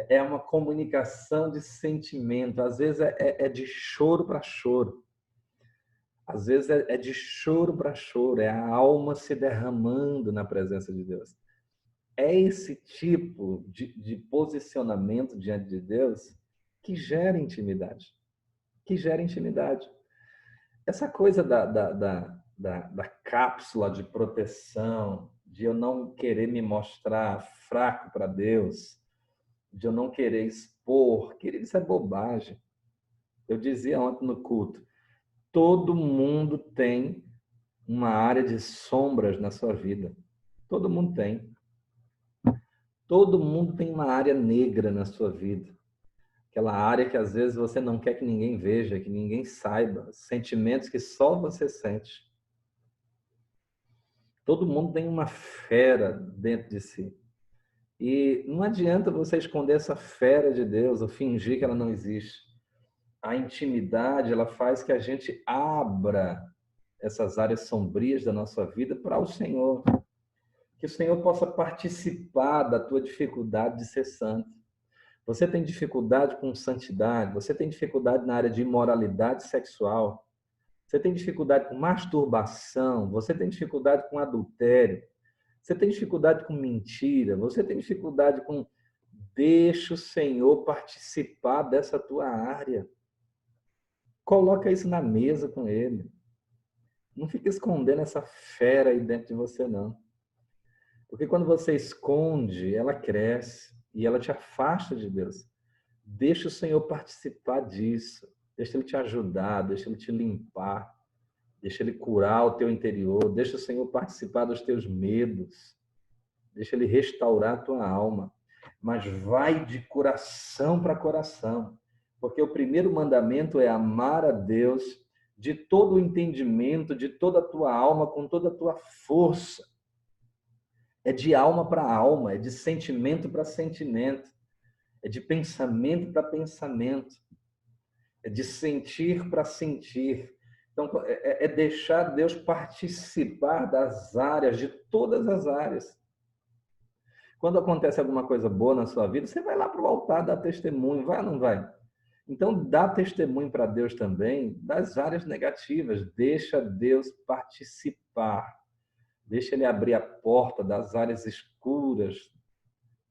Speaker 1: É uma comunicação de sentimento. Às vezes é de choro para choro. Às vezes é de choro para choro. É a alma se derramando na presença de Deus. É esse tipo de posicionamento diante de Deus que gera intimidade. Que gera intimidade. Essa coisa da cápsula de proteção, de eu não querer me mostrar fraco para Deus, de eu não querer expor, querido, isso é bobagem. Eu dizia ontem no culto, todo mundo tem uma área de sombras na sua vida. Todo mundo tem. Todo mundo tem uma área negra na sua vida. Aquela área que às vezes você não quer que ninguém veja, que ninguém saiba. Sentimentos que só você sente. Todo mundo tem uma fera dentro de si. E não adianta você esconder essa fera de Deus ou fingir que ela não existe. A intimidade, ela faz que a gente abra essas áreas sombrias da nossa vida para o Senhor. Que o Senhor possa participar da tua dificuldade de ser santo. Você tem dificuldade com santidade, você tem dificuldade na área de imoralidade sexual, você tem dificuldade com masturbação, você tem dificuldade com adultério, você tem dificuldade com mentira, você tem dificuldade com... Deixa o Senhor participar dessa tua área. Coloca isso na mesa com Ele. Não fica escondendo essa fera aí dentro de você, não. Porque quando você esconde, ela cresce e ela te afasta de Deus. Deixa o Senhor participar disso. Deixa Ele te ajudar, deixa Ele te limpar, deixa Ele curar o teu interior, deixa o Senhor participar dos teus medos, deixa Ele restaurar a tua alma. Mas vai de coração para coração, porque o primeiro mandamento é amar a Deus de todo o entendimento, de toda a tua alma, com toda a tua força. É de alma para alma, é de sentimento para sentimento, é de pensamento para pensamento, é de sentir para sentir. Então, é deixar Deus participar das áreas, de todas as áreas. Quando acontece alguma coisa boa na sua vida, você vai lá para o altar dar testemunho, vai ou não vai? Então, dá testemunho para Deus também das áreas negativas. Deixa Deus participar. Deixa Ele abrir a porta das áreas escuras,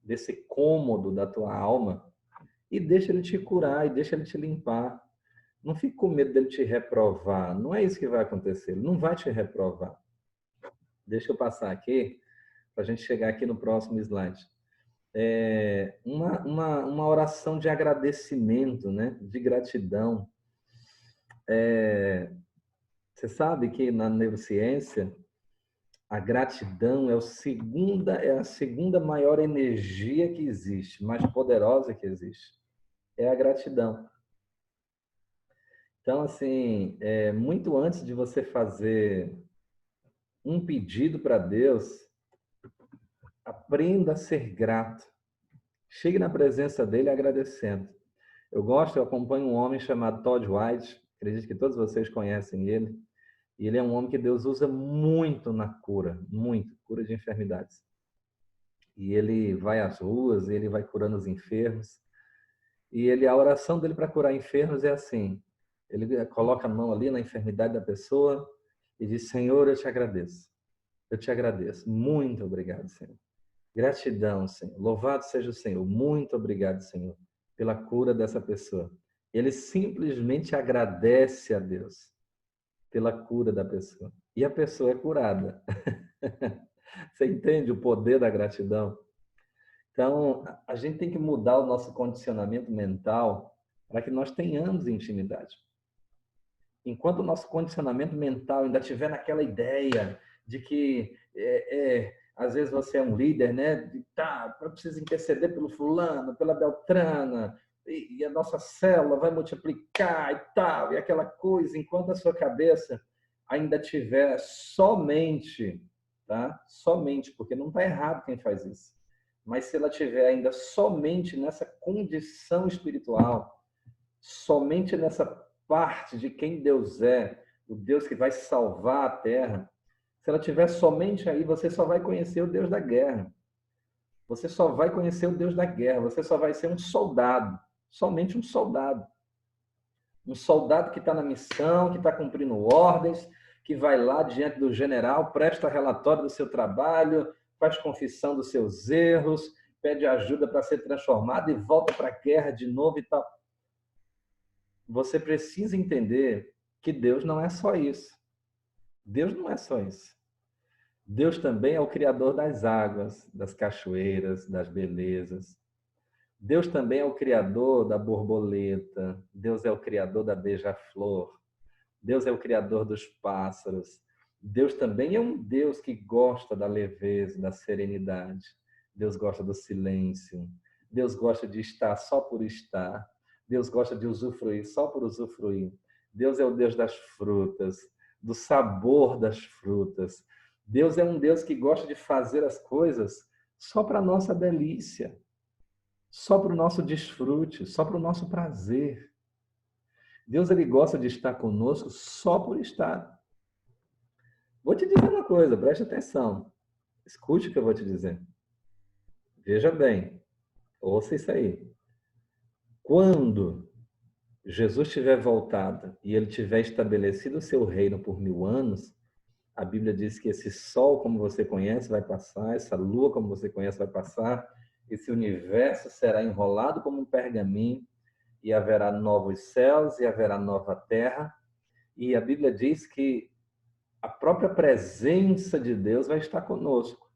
Speaker 1: desse cômodo da tua alma, e deixa Ele te curar, e deixa Ele te limpar. Não fique com medo dele te reprovar. Não é isso que vai acontecer. Ele não vai te reprovar. Deixa eu passar aqui, para a gente chegar aqui no próximo slide. Uma oração de agradecimento, né? De gratidão. Você sabe que na neurociência, a gratidão é a segunda maior energia que existe, mais poderosa que existe. É a gratidão. Então, assim, muito antes de você fazer um pedido para Deus, aprenda a ser grato. Chegue na presença dele agradecendo. Eu acompanho um homem chamado Todd White, acredito que todos vocês conhecem ele, e ele é um homem que Deus usa muito na cura, muito, cura de enfermidades. E ele vai às ruas, ele vai curando os enfermos, e a oração dele para curar enfermos é assim, ele coloca a mão ali na enfermidade da pessoa e diz: Senhor, eu te agradeço, muito obrigado, Senhor. Gratidão, Senhor. Louvado seja o Senhor. Muito obrigado, Senhor, pela cura dessa pessoa. Ele simplesmente agradece a Deus pela cura da pessoa. E a pessoa é curada. Você entende o poder da gratidão? Então, a gente tem que mudar o nosso condicionamento mental para que nós tenhamos intimidade. enquanto o nosso condicionamento mental ainda estiver naquela ideia de que às vezes você é um líder, né? Eu preciso interceder pelo fulano, pela beltrana, e a nossa célula vai multiplicar e tal, e aquela coisa, enquanto a sua cabeça ainda tiver somente, tá? Somente, porque não está errado quem faz isso, mas se ela tiver ainda somente nessa condição espiritual, somente nessa parte de quem Deus é, o Deus que vai salvar a terra, se ela tiver somente aí, você só vai conhecer o Deus da guerra. Você só vai conhecer o Deus da guerra. Você só vai ser um soldado. Somente um soldado. Um soldado que está na missão, que está cumprindo ordens, que vai lá diante do general, presta relatório do seu trabalho, faz confissão dos seus erros, pede ajuda para ser transformado e volta para a guerra de novo e tal. Você precisa entender que Deus não é só isso. Deus não é só isso. Deus também é o criador das águas, das cachoeiras, das belezas. Deus também é o criador da borboleta. Deus é o criador da beija-flor. Deus é o criador dos pássaros. Deus também é um Deus que gosta da leveza, da serenidade. Deus gosta do silêncio. Deus gosta de estar só por estar. Deus gosta de usufruir só por usufruir. Deus é o Deus das frutas, do sabor das frutas. Deus é um Deus que gosta de fazer as coisas só para a nossa delícia, só para o nosso desfrute, só para o nosso prazer. Deus, ele gosta de estar conosco só por estar. Vou te dizer uma coisa, preste atenção. Escute o que eu vou te dizer. Veja bem, ouça isso aí. Quando Jesus tiver voltado e ele tiver estabelecido o seu reino por 1000 anos, a Bíblia diz que esse sol, como você conhece, vai passar, essa lua, como você conhece, vai passar, esse universo será enrolado como um pergaminho e haverá novos céus e haverá nova terra. E a Bíblia diz que a própria presença de Deus vai estar conosco.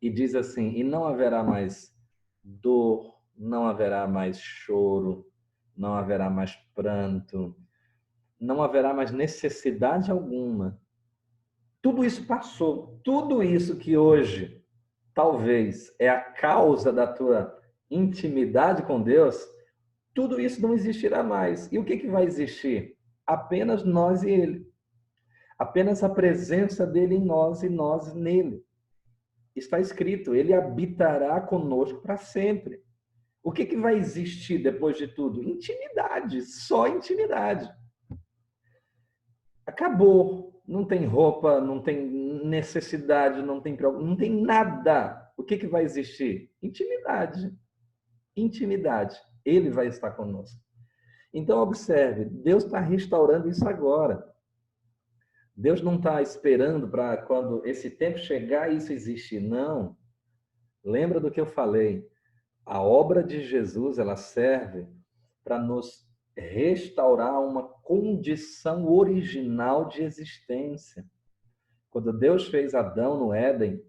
Speaker 1: E diz assim, e não haverá mais dor, não haverá mais choro, não haverá mais pranto, não haverá mais necessidade alguma. Tudo isso passou. Tudo isso que hoje, talvez, é a causa da tua intimidade com Deus, tudo isso não existirá mais. E o que vai existir? Apenas nós e Ele. Apenas a presença dEle em nós e nós nele. Está escrito, Ele habitará conosco para sempre. O que vai existir depois de tudo? Intimidade, só intimidade. Acabou. Não tem roupa, não tem necessidade, não tem nada. O que vai existir? Intimidade. Intimidade. Ele vai estar conosco. Então, observe, Deus está restaurando isso agora. Deus não está esperando para quando esse tempo chegar isso existir. Não. Lembra do que eu falei. A obra de Jesus, ela serve para nos restaurar uma condição original de existência. Quando Deus fez Adão no Éden,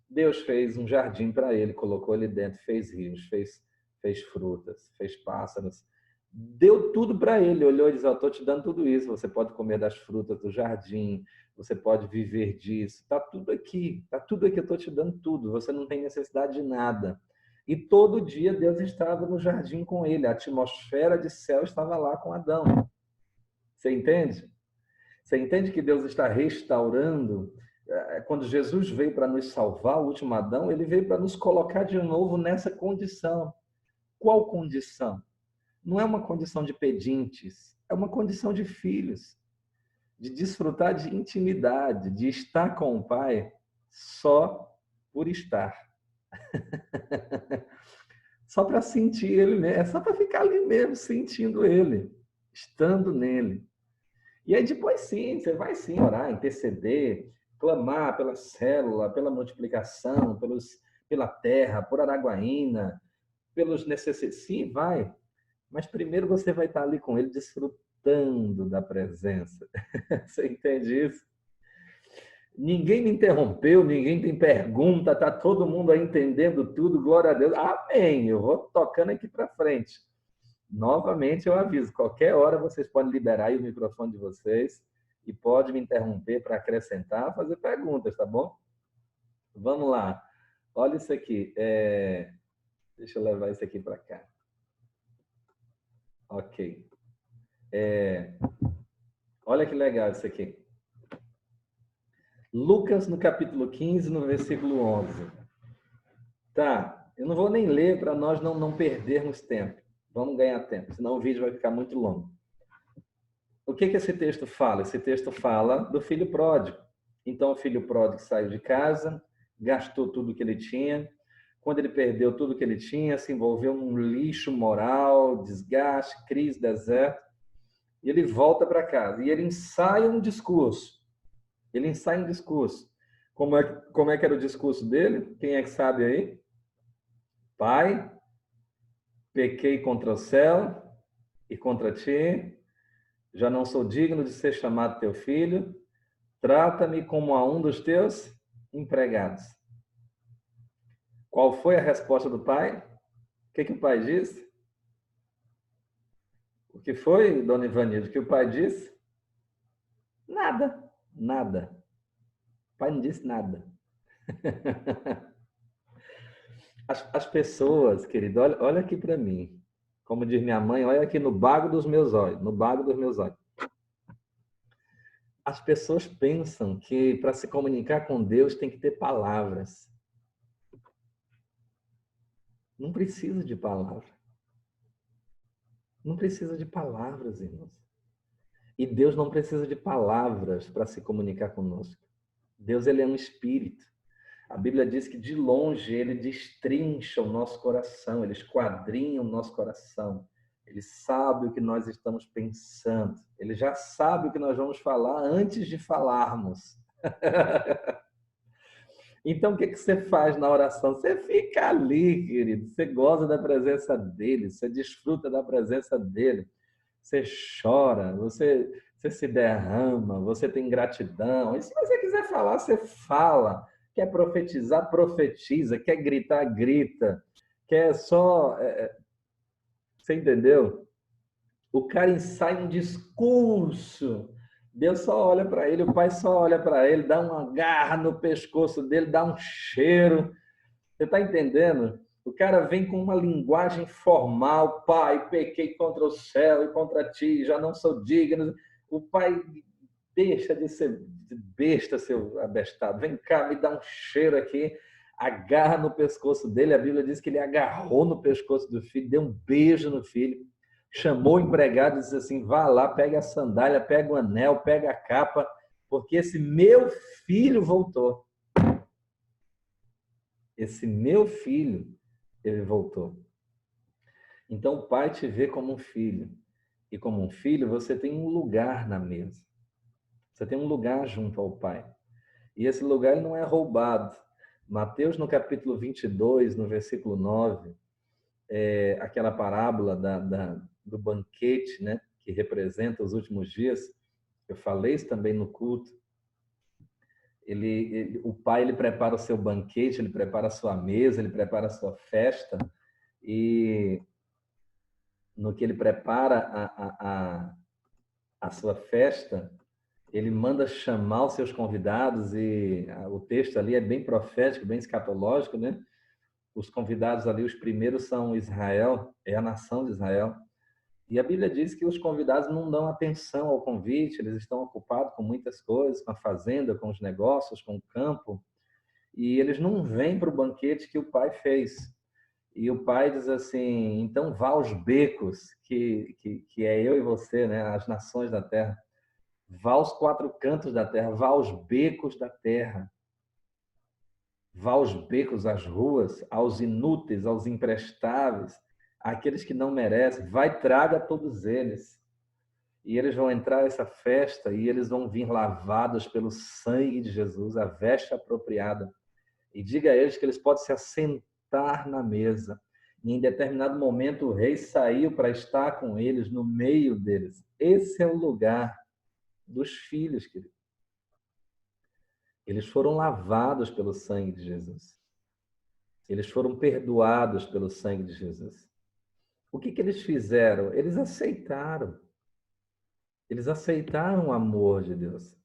Speaker 1: Deus fez um jardim para ele, colocou ele dentro, fez rios, fez frutas, fez pássaros, deu tudo para ele, olhou e disse, estou te dando tudo isso, você pode comer das frutas do jardim, você pode viver disso, está tudo aqui, eu estou te dando tudo, você não tem necessidade de nada. E todo dia Deus estava no jardim com ele, a atmosfera de céu estava lá com Adão. Você entende? Você entende que Deus está restaurando? Quando Jesus veio para nos salvar, o último Adão, ele veio para nos colocar de novo nessa condição. Qual condição? Não é uma condição de pedintes, é uma condição de filhos, de desfrutar de intimidade, de estar com o Pai só por estar. Só para sentir ele mesmo, é só para ficar ali mesmo, sentindo ele, estando nele. E aí depois sim, você vai sim orar, interceder, clamar pela célula, pela multiplicação, pela terra, por Araguaína, pelos necessidades. Sim, vai. Mas primeiro você vai estar ali com ele, desfrutando da presença. Você entende isso? Ninguém me interrompeu, ninguém tem pergunta, está todo mundo aí entendendo tudo, glória a Deus. Amém. Eu vou tocando aqui para frente. Novamente eu aviso, qualquer hora vocês podem liberar aí o microfone de vocês e pode me interromper para acrescentar, fazer perguntas, tá bom? Vamos lá. Olha isso aqui. Deixa eu levar isso aqui para cá. Ok. Olha que legal isso aqui. Lucas, no capítulo 15, no versículo 11. Tá, eu não vou nem ler para nós não perdermos tempo. Vamos ganhar tempo, senão o vídeo vai ficar muito longo. O que esse texto fala? Esse texto fala do filho pródigo. Então, o filho pródigo saiu de casa, gastou tudo que ele tinha. Quando ele perdeu tudo que ele tinha, se envolveu num lixo moral, desgaste, crise, deserto. E ele volta para casa. E ele ensaia um discurso. Como é que era o discurso dele? Quem é que sabe aí? Pai, pequei contra o céu e contra ti. Já não sou digno de ser chamado teu filho. Trata-me como a um dos teus empregados. Qual foi a resposta do pai? O que o pai disse? O que foi, dona Ivanildo? O que o pai disse? Nada. Nada. O pai não disse nada. As pessoas, querido, olha aqui para mim. Como diz minha mãe, olha aqui no bago dos meus olhos. No bago dos meus olhos. As pessoas pensam que para se comunicar com Deus tem que ter palavras. Não precisa de palavra. Não precisa de palavras, irmãos. E Deus não precisa de palavras para se comunicar conosco. Deus, ele é um espírito. A Bíblia diz que de longe ele destrincha o nosso coração, ele esquadrinha o nosso coração. Ele sabe o que nós estamos pensando. Ele já sabe o que nós vamos falar antes de falarmos. Então, o que você faz na oração? Você fica ali, querido. Você goza da presença dele, você desfruta da presença dele. Você chora, você se derrama, você tem gratidão. E se você quiser falar, você fala. Quer profetizar, profetiza. Quer gritar, grita. Quer só... Você entendeu? O cara ensaia um discurso. Deus só olha para ele, o pai só olha para ele, dá uma garra no pescoço dele, dá um cheiro. Você está entendendo? O cara vem com uma linguagem formal. Pai, pequei contra o céu e contra ti, já não sou digno. O pai deixa de ser besta, seu abestado. Vem cá, me dá um cheiro aqui. Agarra no pescoço dele. A Bíblia diz que ele agarrou no pescoço do filho, deu um beijo no filho. Chamou o empregado e disse assim, vá lá, pega a sandália, pega o anel, pega a capa, porque esse meu filho voltou. Esse meu filho, ele voltou. Então, o pai te vê como um filho. E como um filho, você tem um lugar na mesa. Você tem um lugar junto ao pai. E esse lugar ele não é roubado. Mateus, no capítulo 22, no versículo 9, aquela parábola do banquete, né, que representa os últimos dias. Eu falei isso também no culto. O pai ele prepara o seu banquete, ele prepara a sua mesa, ele prepara a sua festa, e no que ele prepara a sua festa, ele manda chamar os seus convidados, e o texto ali é bem profético, bem escatológico, né? Os convidados ali, os primeiros são Israel, é a nação de Israel. E a Bíblia diz que os convidados não dão atenção ao convite, eles estão ocupados com muitas coisas, com a fazenda, com os negócios, com o campo, e eles não vêm para o banquete que o pai fez. E o pai diz assim, então vá aos becos, que é eu e você, né? As nações da terra. Vá aos quatro cantos da terra, vá aos becos da terra. Vá aos becos, às ruas, aos inúteis, aos imprestáveis, àqueles que não merecem. Vai, traga todos eles. E eles vão entrar nessa festa e eles vão vir lavados pelo sangue de Jesus, a veste apropriada. E diga a eles que eles podem se assentar na mesa. E em determinado momento o rei saiu para estar com eles, no meio deles. Esse é o lugar dos filhos, querido. Eles foram lavados pelo sangue de Jesus. Eles foram perdoados pelo sangue de Jesus. O que eles fizeram? Eles aceitaram. Eles aceitaram o amor de Deus.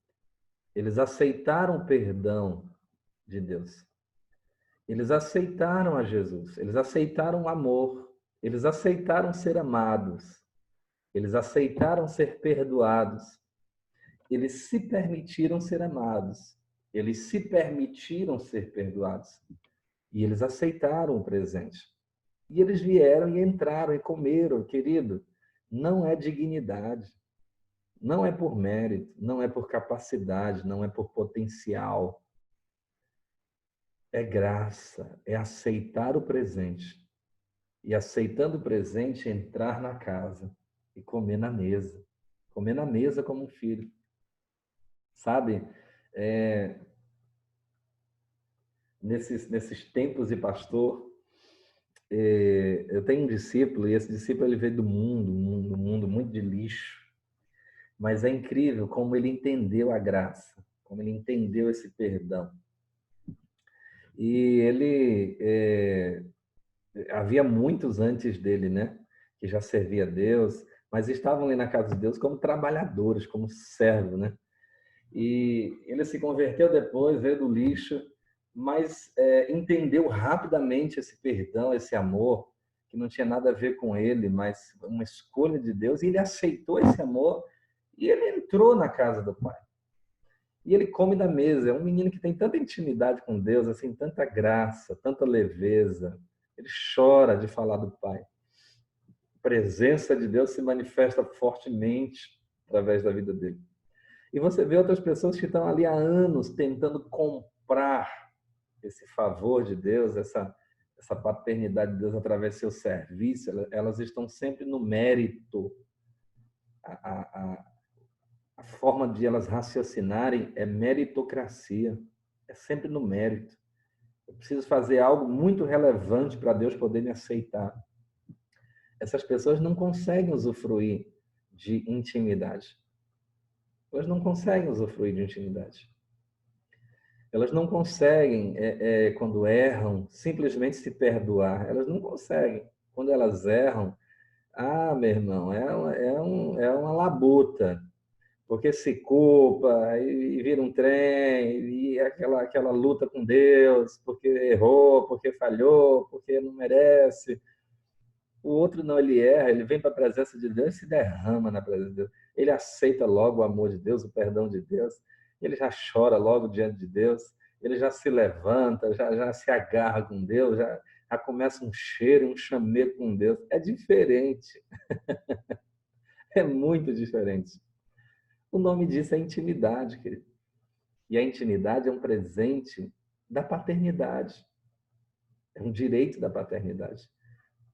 Speaker 1: Eles aceitaram o perdão de Deus. Eles aceitaram a Jesus. Eles aceitaram o amor. Eles aceitaram ser amados. Eles aceitaram ser perdoados. Eles se permitiram ser amados. Eles se permitiram ser perdoados. E eles aceitaram o presente. E eles vieram e entraram e comeram, querido. Não é dignidade. Não é por mérito, não é por capacidade, não é por potencial. É graça, é aceitar o presente. E aceitando o presente, entrar na casa e comer na mesa. Comer na mesa como um filho. Sabe? Nesses tempos de pastor, eu tenho um discípulo, e esse discípulo ele veio do mundo muito de lixo. Mas é incrível como ele entendeu a graça, como ele entendeu esse perdão. E ele, havia muitos antes dele, né? Que já servia a Deus, mas estavam ali na casa de Deus como trabalhadores, como servos, né? E ele se converteu depois, veio do lixo, mas entendeu rapidamente esse perdão, esse amor, que não tinha nada a ver com ele, mas uma escolha de Deus, e ele aceitou esse amor e ele entrou na casa do Pai. E ele come da mesa. É um menino que tem tanta intimidade com Deus, assim, tanta graça, tanta leveza. Ele chora de falar do Pai. A presença de Deus se manifesta fortemente através da vida dele. E você vê outras pessoas que estão ali há anos tentando comprar esse favor de Deus, essa paternidade de Deus através do seu serviço. Elas estão sempre no mérito. A forma de elas raciocinarem é meritocracia. É sempre no mérito. Eu preciso fazer algo muito relevante para Deus poder me aceitar. Essas pessoas não conseguem usufruir de intimidade. Elas não conseguem usufruir de intimidade. Elas não conseguem, quando erram, simplesmente se perdoar. Elas não conseguem. Quando elas erram, meu irmão, é uma labuta. Porque se culpa e vira um trem, e aquela luta com Deus, porque errou, porque falhou, porque não merece. O outro não, ele erra, ele vem para a presença de Deus e se derrama na presença de Deus. Ele aceita logo o amor de Deus, o perdão de Deus, ele já chora logo diante de Deus, ele já se levanta, já se agarra com Deus, já começa um cheiro, um chamego com Deus. É diferente, é muito diferente. O nome disso é intimidade, querido. E a intimidade é um presente da paternidade. É um direito da paternidade.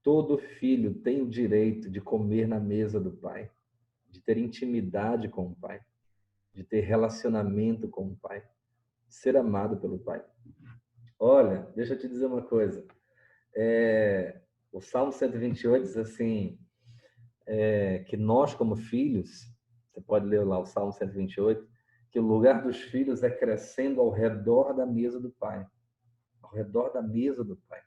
Speaker 1: Todo filho tem o direito de comer na mesa do pai, de ter intimidade com o pai, de ter relacionamento com o pai, de ser amado pelo pai. Olha, deixa eu te dizer uma coisa. O Salmo 128 diz assim, que nós como filhos, você pode ler lá o Salmo 128, que o lugar dos filhos é crescendo ao redor da mesa do pai. Ao redor da mesa do pai.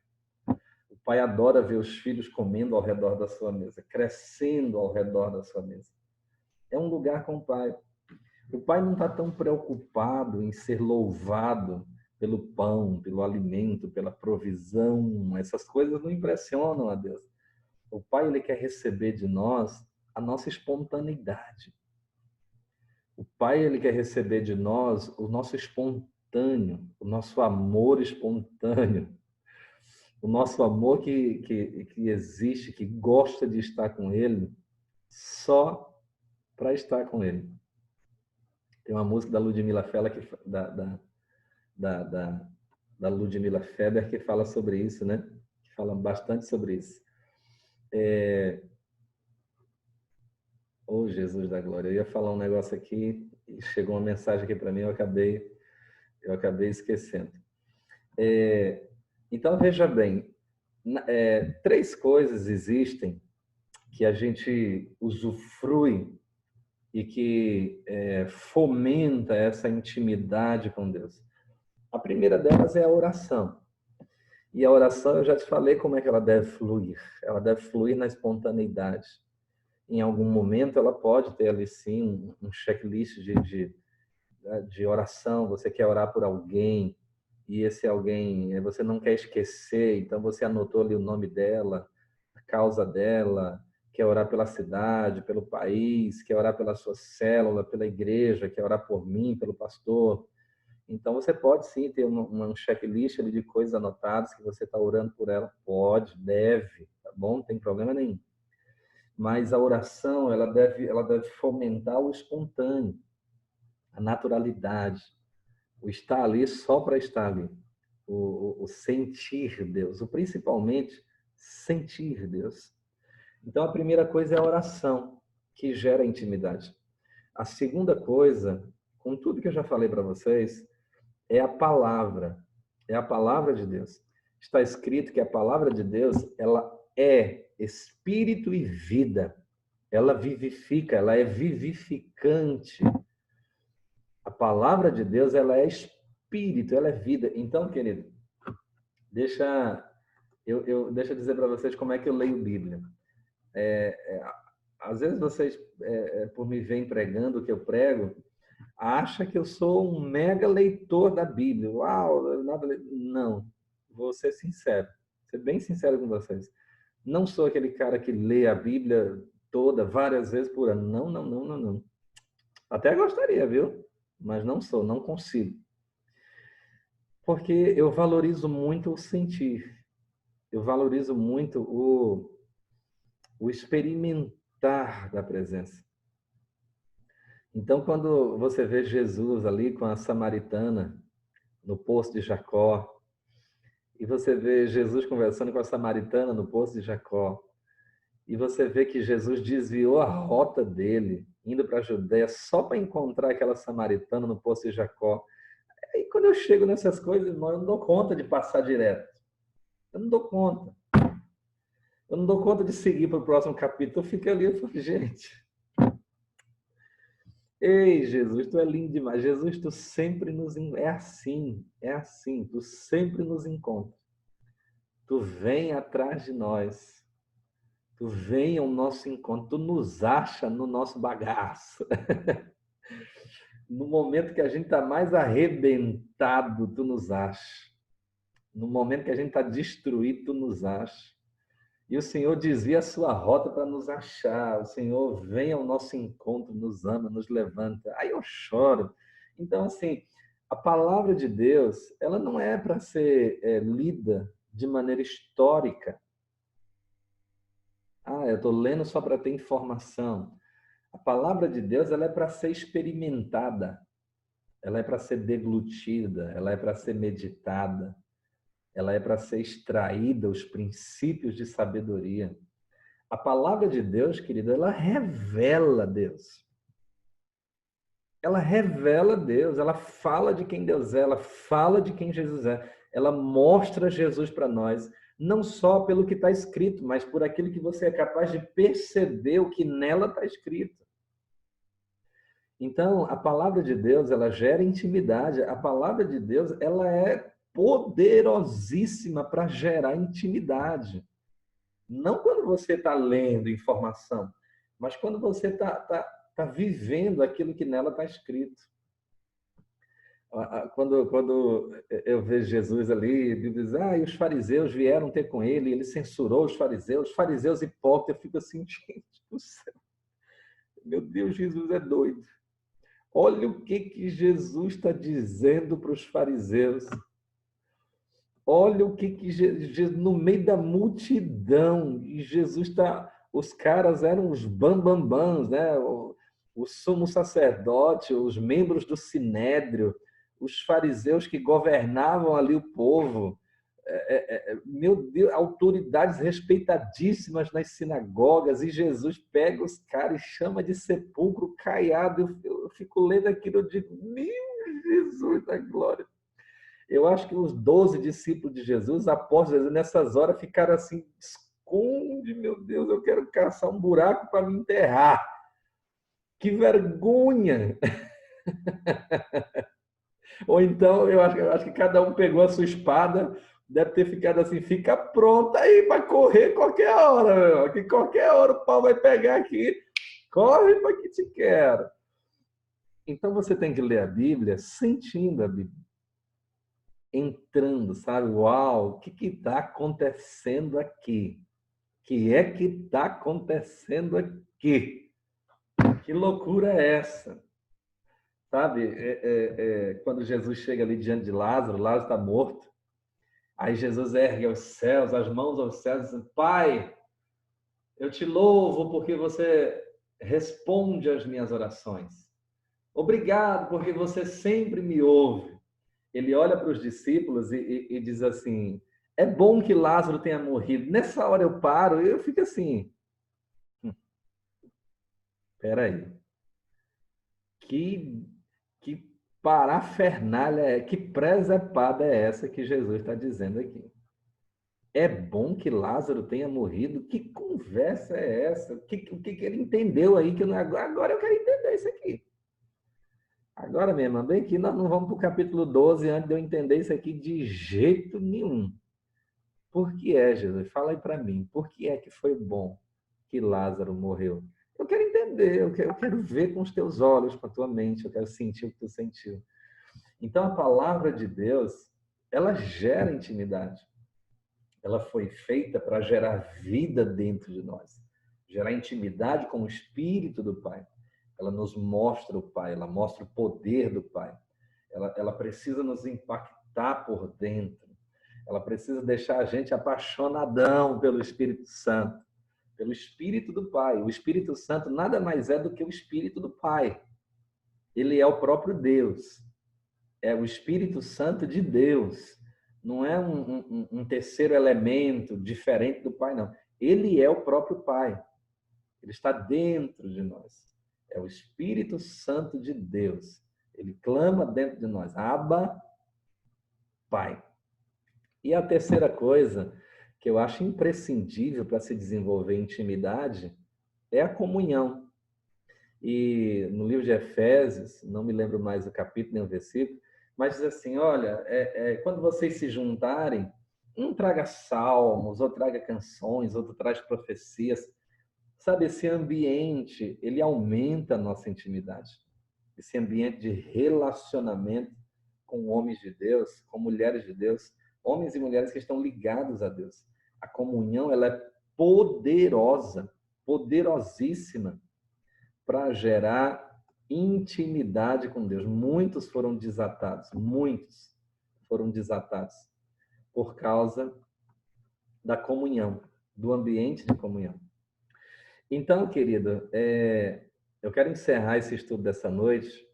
Speaker 1: O pai adora ver os filhos comendo ao redor da sua mesa, crescendo ao redor da sua mesa. É um lugar com o pai. O pai não está tão preocupado em ser louvado pelo pão, pelo alimento, pela provisão. Essas coisas não impressionam a Deus. O pai, ele quer receber de nós a nossa espontaneidade. O pai, ele quer receber de nós o nosso espontâneo, o nosso amor espontâneo. O nosso amor que existe, que gosta de estar com ele, só para estar com ele. Tem uma música da Ludmilla Feller, da Ludmilla Feber, que fala sobre isso, né? Que fala bastante sobre isso. Oh, Jesus da glória, eu ia falar um negócio aqui e chegou uma mensagem aqui para mim, eu acabei esquecendo. Então, veja bem, 3 coisas existem que a gente usufrui e que fomenta essa intimidade com Deus. A primeira delas é a oração. E a oração, eu já te falei como é que ela deve fluir. Ela deve fluir na espontaneidade. Em algum momento, ela pode ter ali, sim, um checklist de oração. Você quer orar por alguém, e esse alguém você não quer esquecer, então você anotou ali o nome dela, a causa dela, quer orar pela cidade, pelo país, quer orar pela sua célula, pela igreja, quer orar por mim, pelo pastor. Então, você pode sim ter um checklist ali de coisas anotadas que você está orando por ela. Pode, deve, tá bom? Não tem problema nenhum. Mas a oração, ela deve fomentar o espontâneo, a naturalidade, o estar ali só para estar ali, o sentir Deus, o principalmente sentir Deus. Então, a primeira coisa é a oração, que gera intimidade. A segunda coisa, com tudo que eu já falei para vocês, é a palavra. É a palavra de Deus. Está escrito que a palavra de Deus, ela é espírito e vida. Ela vivifica, ela é vivificante. A palavra de Deus, ela é espírito, ela é vida. Então, querido, deixa eu dizer para vocês como é que eu leio Bíblia. Às vezes vocês, por me ver pregando o que eu prego, acha que eu sou um mega leitor da Bíblia. Uau, nada. Não, vou ser sincero, ser bem sincero com vocês. Não sou aquele cara que lê a Bíblia toda, várias vezes por ano. Não, não, não, não, não. Até gostaria, viu? Mas não sou, não consigo. Porque eu valorizo muito o sentir. Eu valorizo muito o experimentar da presença. Então, quando você vê Jesus ali com a samaritana no poço de Jacó, e você vê Jesus conversando com a samaritana no poço de Jacó, e você vê que Jesus desviou a rota dele, indo para a Judéia, só para encontrar aquela samaritana no poço de Jacó. Aí, quando eu chego nessas coisas, irmão, eu não dou conta de passar direto. Eu não dou conta. Eu não dou conta de seguir para o próximo capítulo. Eu fico ali e falo, gente, ei, Jesus, tu é lindo demais. Jesus, tu sempre nos... é assim, tu sempre nos encontra. Tu vem atrás de nós. Tu vem ao nosso encontro. Tu nos acha no nosso bagaço. No momento que a gente está mais arrebentado, tu nos acha. No momento que a gente está destruído, tu nos acha. E o Senhor desvia a sua rota para nos achar. O Senhor vem ao nosso encontro, nos ama, nos levanta. Aí eu choro. Então, assim, a palavra de Deus, ela não é para ser lida de maneira histórica. Ah, eu estou lendo só para ter informação. A palavra de Deus, ela é para ser experimentada. Ela é para ser deglutida. Ela é para ser meditada. Ela é para ser extraída, os princípios de sabedoria. A palavra de Deus, querido, ela revela Deus. Ela revela Deus, ela fala de quem Deus é, ela fala de quem Jesus é. Ela mostra Jesus para nós, não só pelo que está escrito, mas por aquilo que você é capaz de perceber o que nela está escrito. Então, a palavra de Deus, ela gera intimidade. A palavra de Deus, ela é poderosíssima para gerar intimidade. Não quando você está lendo informação, mas quando você está vivendo aquilo que nela está escrito. Quando eu vejo Jesus ali, ele diz, e os fariseus vieram ter com ele, ele censurou os fariseus hipócritas, eu fico assim, gente do céu, meu Deus, Jesus é doido. Olha o que Jesus está dizendo para os fariseus. Olha o que Jesus, no meio da multidão, e Jesus está... Os caras eram os bambambãs, né? O sumo sacerdote, os membros do sinédrio, os fariseus que governavam ali o povo. Meu Deus, autoridades respeitadíssimas nas sinagogas, e Jesus pega os caras e chama de sepulcro caiado. Eu fico lendo aquilo, eu digo, meu Jesus da glória. Eu acho que os 12 discípulos de Jesus, apóstolos, nessas horas ficaram assim, esconde, meu Deus, eu quero caçar um buraco para me enterrar. Que vergonha! Ou então, eu acho que cada um pegou a sua espada, Deve ter ficado assim, fica pronta aí para correr qualquer hora, meu irmão, que qualquer hora o pau vai pegar aqui. Corre para que te quero. Então você tem que ler a Bíblia sentindo a Bíblia, entrando, sabe? Uau, o que está acontecendo aqui? O que é que está acontecendo aqui? Que loucura é essa? Sabe? Quando Jesus chega ali diante de Lázaro, Lázaro está morto. Aí Jesus ergue aos céus, as mãos aos céus, e diz: Pai, eu te louvo porque você responde às minhas orações. Obrigado porque você sempre me ouve. Ele olha para os discípulos e diz assim: é bom que Lázaro tenha morrido. Nessa hora eu paro e eu fico assim: peraí, que, que parafernália, que presepada é essa que Jesus está dizendo aqui? É bom que Lázaro tenha morrido? Que conversa é essa? O que ele entendeu aí? Agora eu quero entender isso aqui. Agora mesmo, bem que nós não vamos para o capítulo 12 antes de eu entender isso aqui de jeito nenhum. Por que é, Jesus? Fala aí para mim. Por que é que foi bom que Lázaro morreu? Eu quero entender, eu quero ver com os teus olhos, com a tua mente, eu quero sentir o que tu sentiu. Então, a palavra de Deus, ela gera intimidade. Ela foi feita para gerar vida dentro de nós, gerar intimidade com o Espírito do Pai. Ela nos mostra o Pai, ela mostra o poder do Pai. Ela precisa nos impactar por dentro. Ela precisa deixar a gente apaixonadão pelo Espírito Santo, pelo Espírito do Pai. O Espírito Santo nada mais é do que o Espírito do Pai. Ele é o próprio Deus. É o Espírito Santo de Deus. Não é um terceiro elemento diferente do Pai, não. Ele é o próprio Pai. Ele está dentro de nós. É o Espírito Santo de Deus. Ele clama dentro de nós. Abba, Pai. E a terceira coisa que eu acho imprescindível para se desenvolver intimidade é a comunhão. E no livro de Efésios, não me lembro mais o capítulo nem o versículo, mas diz assim, olha, quando vocês se juntarem, um traga salmos, outro traga canções, outro traz profecias. Sabe, esse ambiente, ele aumenta a nossa intimidade. Esse ambiente de relacionamento com homens de Deus, com mulheres de Deus, homens e mulheres que estão ligados a Deus. A comunhão, ela é poderosa, poderosíssima para gerar intimidade com Deus. Muitos foram desatados por causa da comunhão, do ambiente de comunhão. Então, querido, eu quero encerrar esse estudo dessa noite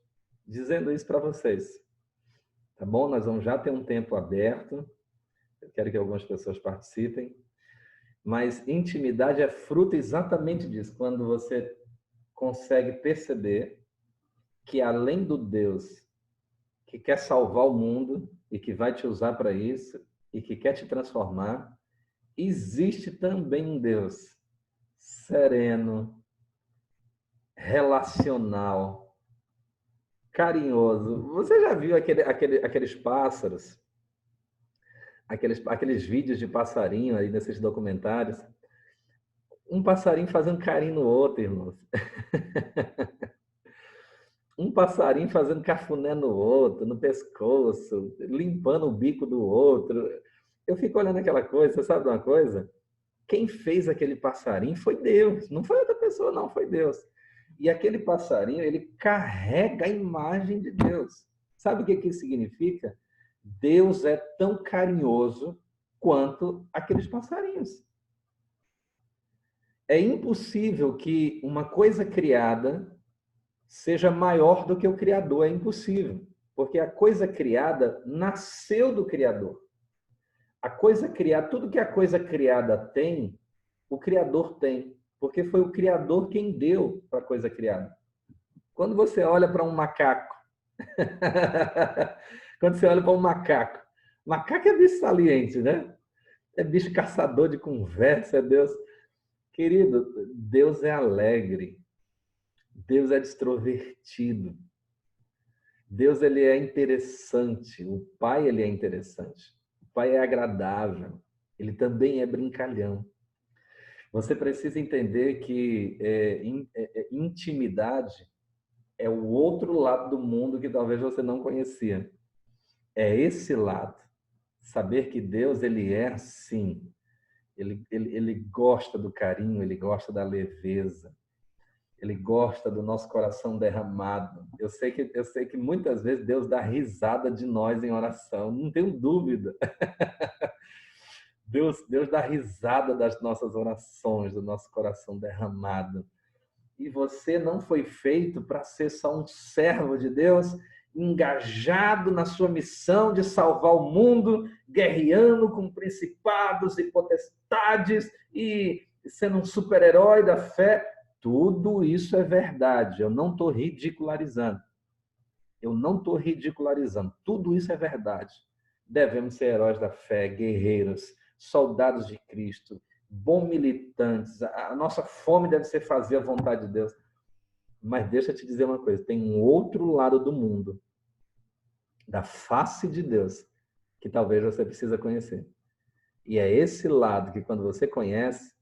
Speaker 1: dizendo isso para vocês. Tá bom? Nós vamos já ter um tempo aberto. Eu quero que algumas pessoas participem. Mas intimidade é fruto exatamente disso. Quando você consegue perceber que além do Deus que quer salvar o mundo e que vai te usar para isso e que quer te transformar, existe também um Deus sereno, relacional, carinhoso. Você já viu aqueles pássaros, aqueles vídeos de passarinho aí nesses documentários? Um passarinho fazendo carinho no outro, irmãos. Um passarinho fazendo cafuné no outro, no pescoço, limpando o bico do outro. Eu fico olhando aquela coisa, você sabe de uma coisa? Quem fez aquele passarinho foi Deus, não foi outra pessoa, não, foi Deus. E aquele passarinho, ele carrega a imagem de Deus. Sabe o que isso significa? Deus é tão carinhoso quanto aqueles passarinhos. É impossível que uma coisa criada seja maior do que o Criador, é impossível. Porque a coisa criada nasceu do Criador. A coisa criada, tudo que a coisa criada tem, o Criador tem. Porque foi o Criador quem deu para a coisa criada. Quando você olha para um macaco, quando você olha para um macaco, macaco é bicho saliente, né? É bicho caçador de conversa, é Deus. Querido, Deus é alegre. Deus é extrovertido. Deus, ele é interessante. O Pai, ele é interessante. Pai é agradável. Ele também é brincalhão. Você precisa entender que intimidade é o outro lado do mundo que talvez você não conhecia. É esse lado. Saber que Deus, ele é assim. Ele gosta do carinho, ele gosta da leveza. Ele gosta do nosso coração derramado. Eu sei que muitas vezes Deus dá risada de nós em oração. Não tenho dúvida. Deus dá risada das nossas orações, do nosso coração derramado. E você não foi feito para ser só um servo de Deus, engajado na sua missão de salvar o mundo, guerreando com principados e potestades e sendo um super-herói da fé. Tudo isso é verdade. Eu não estou ridicularizando. Eu não estou ridicularizando. Tudo isso é verdade. Devemos ser heróis da fé, guerreiros, soldados de Cristo, bons militantes. A nossa fome deve ser fazer a vontade de Deus. Mas deixa eu te dizer uma coisa, tem um outro lado do mundo, da face de Deus, que talvez você precisa conhecer. E é esse lado que quando você conhece,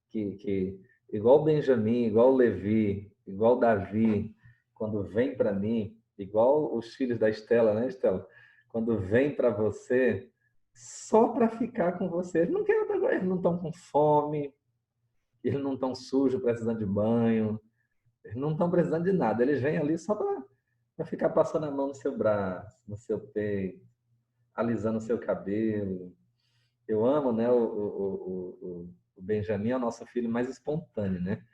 Speaker 1: que igual Benjamim, igual Levi, igual Davi, quando vem para mim, igual os filhos da Estela, né, Estela? Quando vem para você, só para ficar com você. Eles não querem outra coisa, eles não estão com fome, eles não estão sujos, precisando de banho, eles não estão precisando de nada. Eles vêm ali só para ficar passando a mão no seu braço, no seu peito, alisando o seu cabelo. Eu amo, né? O Benjamin é o nosso filho mais espontâneo, né?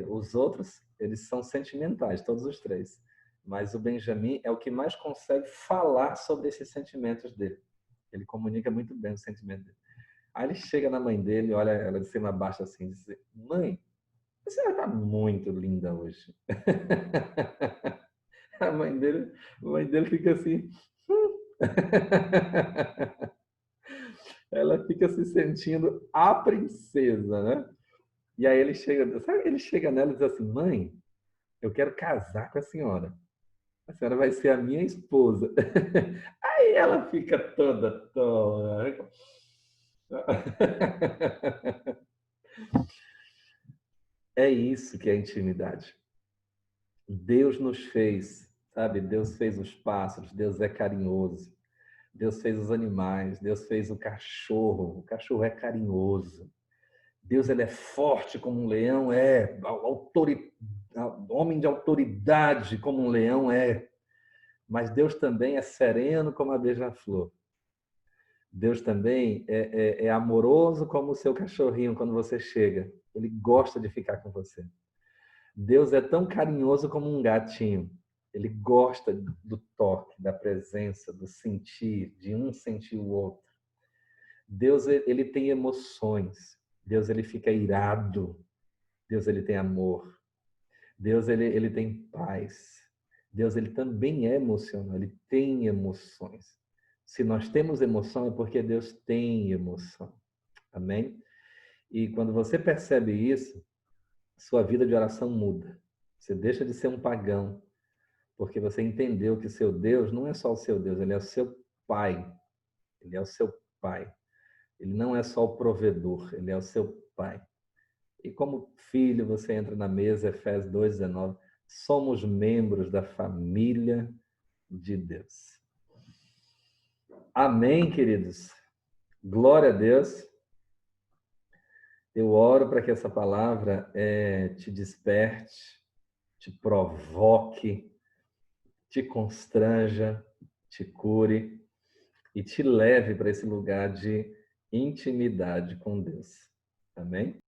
Speaker 1: Os outros, eles são sentimentais, todos os três. Mas o Benjamin é o que mais consegue falar sobre esses sentimentos dele. Ele comunica muito bem os sentimentos dele. Aí ele chega na mãe dele, olha ela de cima a baixo assim, e diz: mãe, a senhora está muito linda hoje. A mãe dele fica assim. Ela fica se sentindo a princesa, né? E aí ele chega, sabe, ele chega nela e diz assim: mãe, eu quero casar com a senhora. A senhora vai ser a minha esposa. Aí ela fica toda toda. É isso que é intimidade. Deus nos fez, sabe? Deus fez os pássaros, Deus é carinhoso. Deus fez os animais, Deus fez o cachorro é carinhoso. Deus ele é forte como um leão, homem de autoridade como um leão é. Mas Deus também é sereno como a beija-flor. Deus também é amoroso como o seu cachorrinho quando você chega. Ele gosta de ficar com você. Deus é tão carinhoso como um gatinho. Ele gosta do toque, da presença, do sentir, de um sentir o outro. Deus ele tem emoções. Deus ele fica irado. Deus ele tem amor. Deus ele tem paz. Deus ele também é emocional, ele tem emoções. Se nós temos emoção é porque Deus tem emoção. Amém? E quando você percebe isso, sua vida de oração muda. Você deixa de ser um pagão, porque você entendeu que seu Deus não é só o seu Deus, ele é o seu Pai. Ele é o seu Pai. Ele não é só o provedor, ele é o seu Pai. E como filho, você entra na mesa, Efésios 2:19, somos membros da família de Deus. Amém, queridos? Glória a Deus. Eu oro para que essa palavra te desperte, te provoque, te constranja, te cure e te leve para esse lugar de intimidade com Deus. Amém?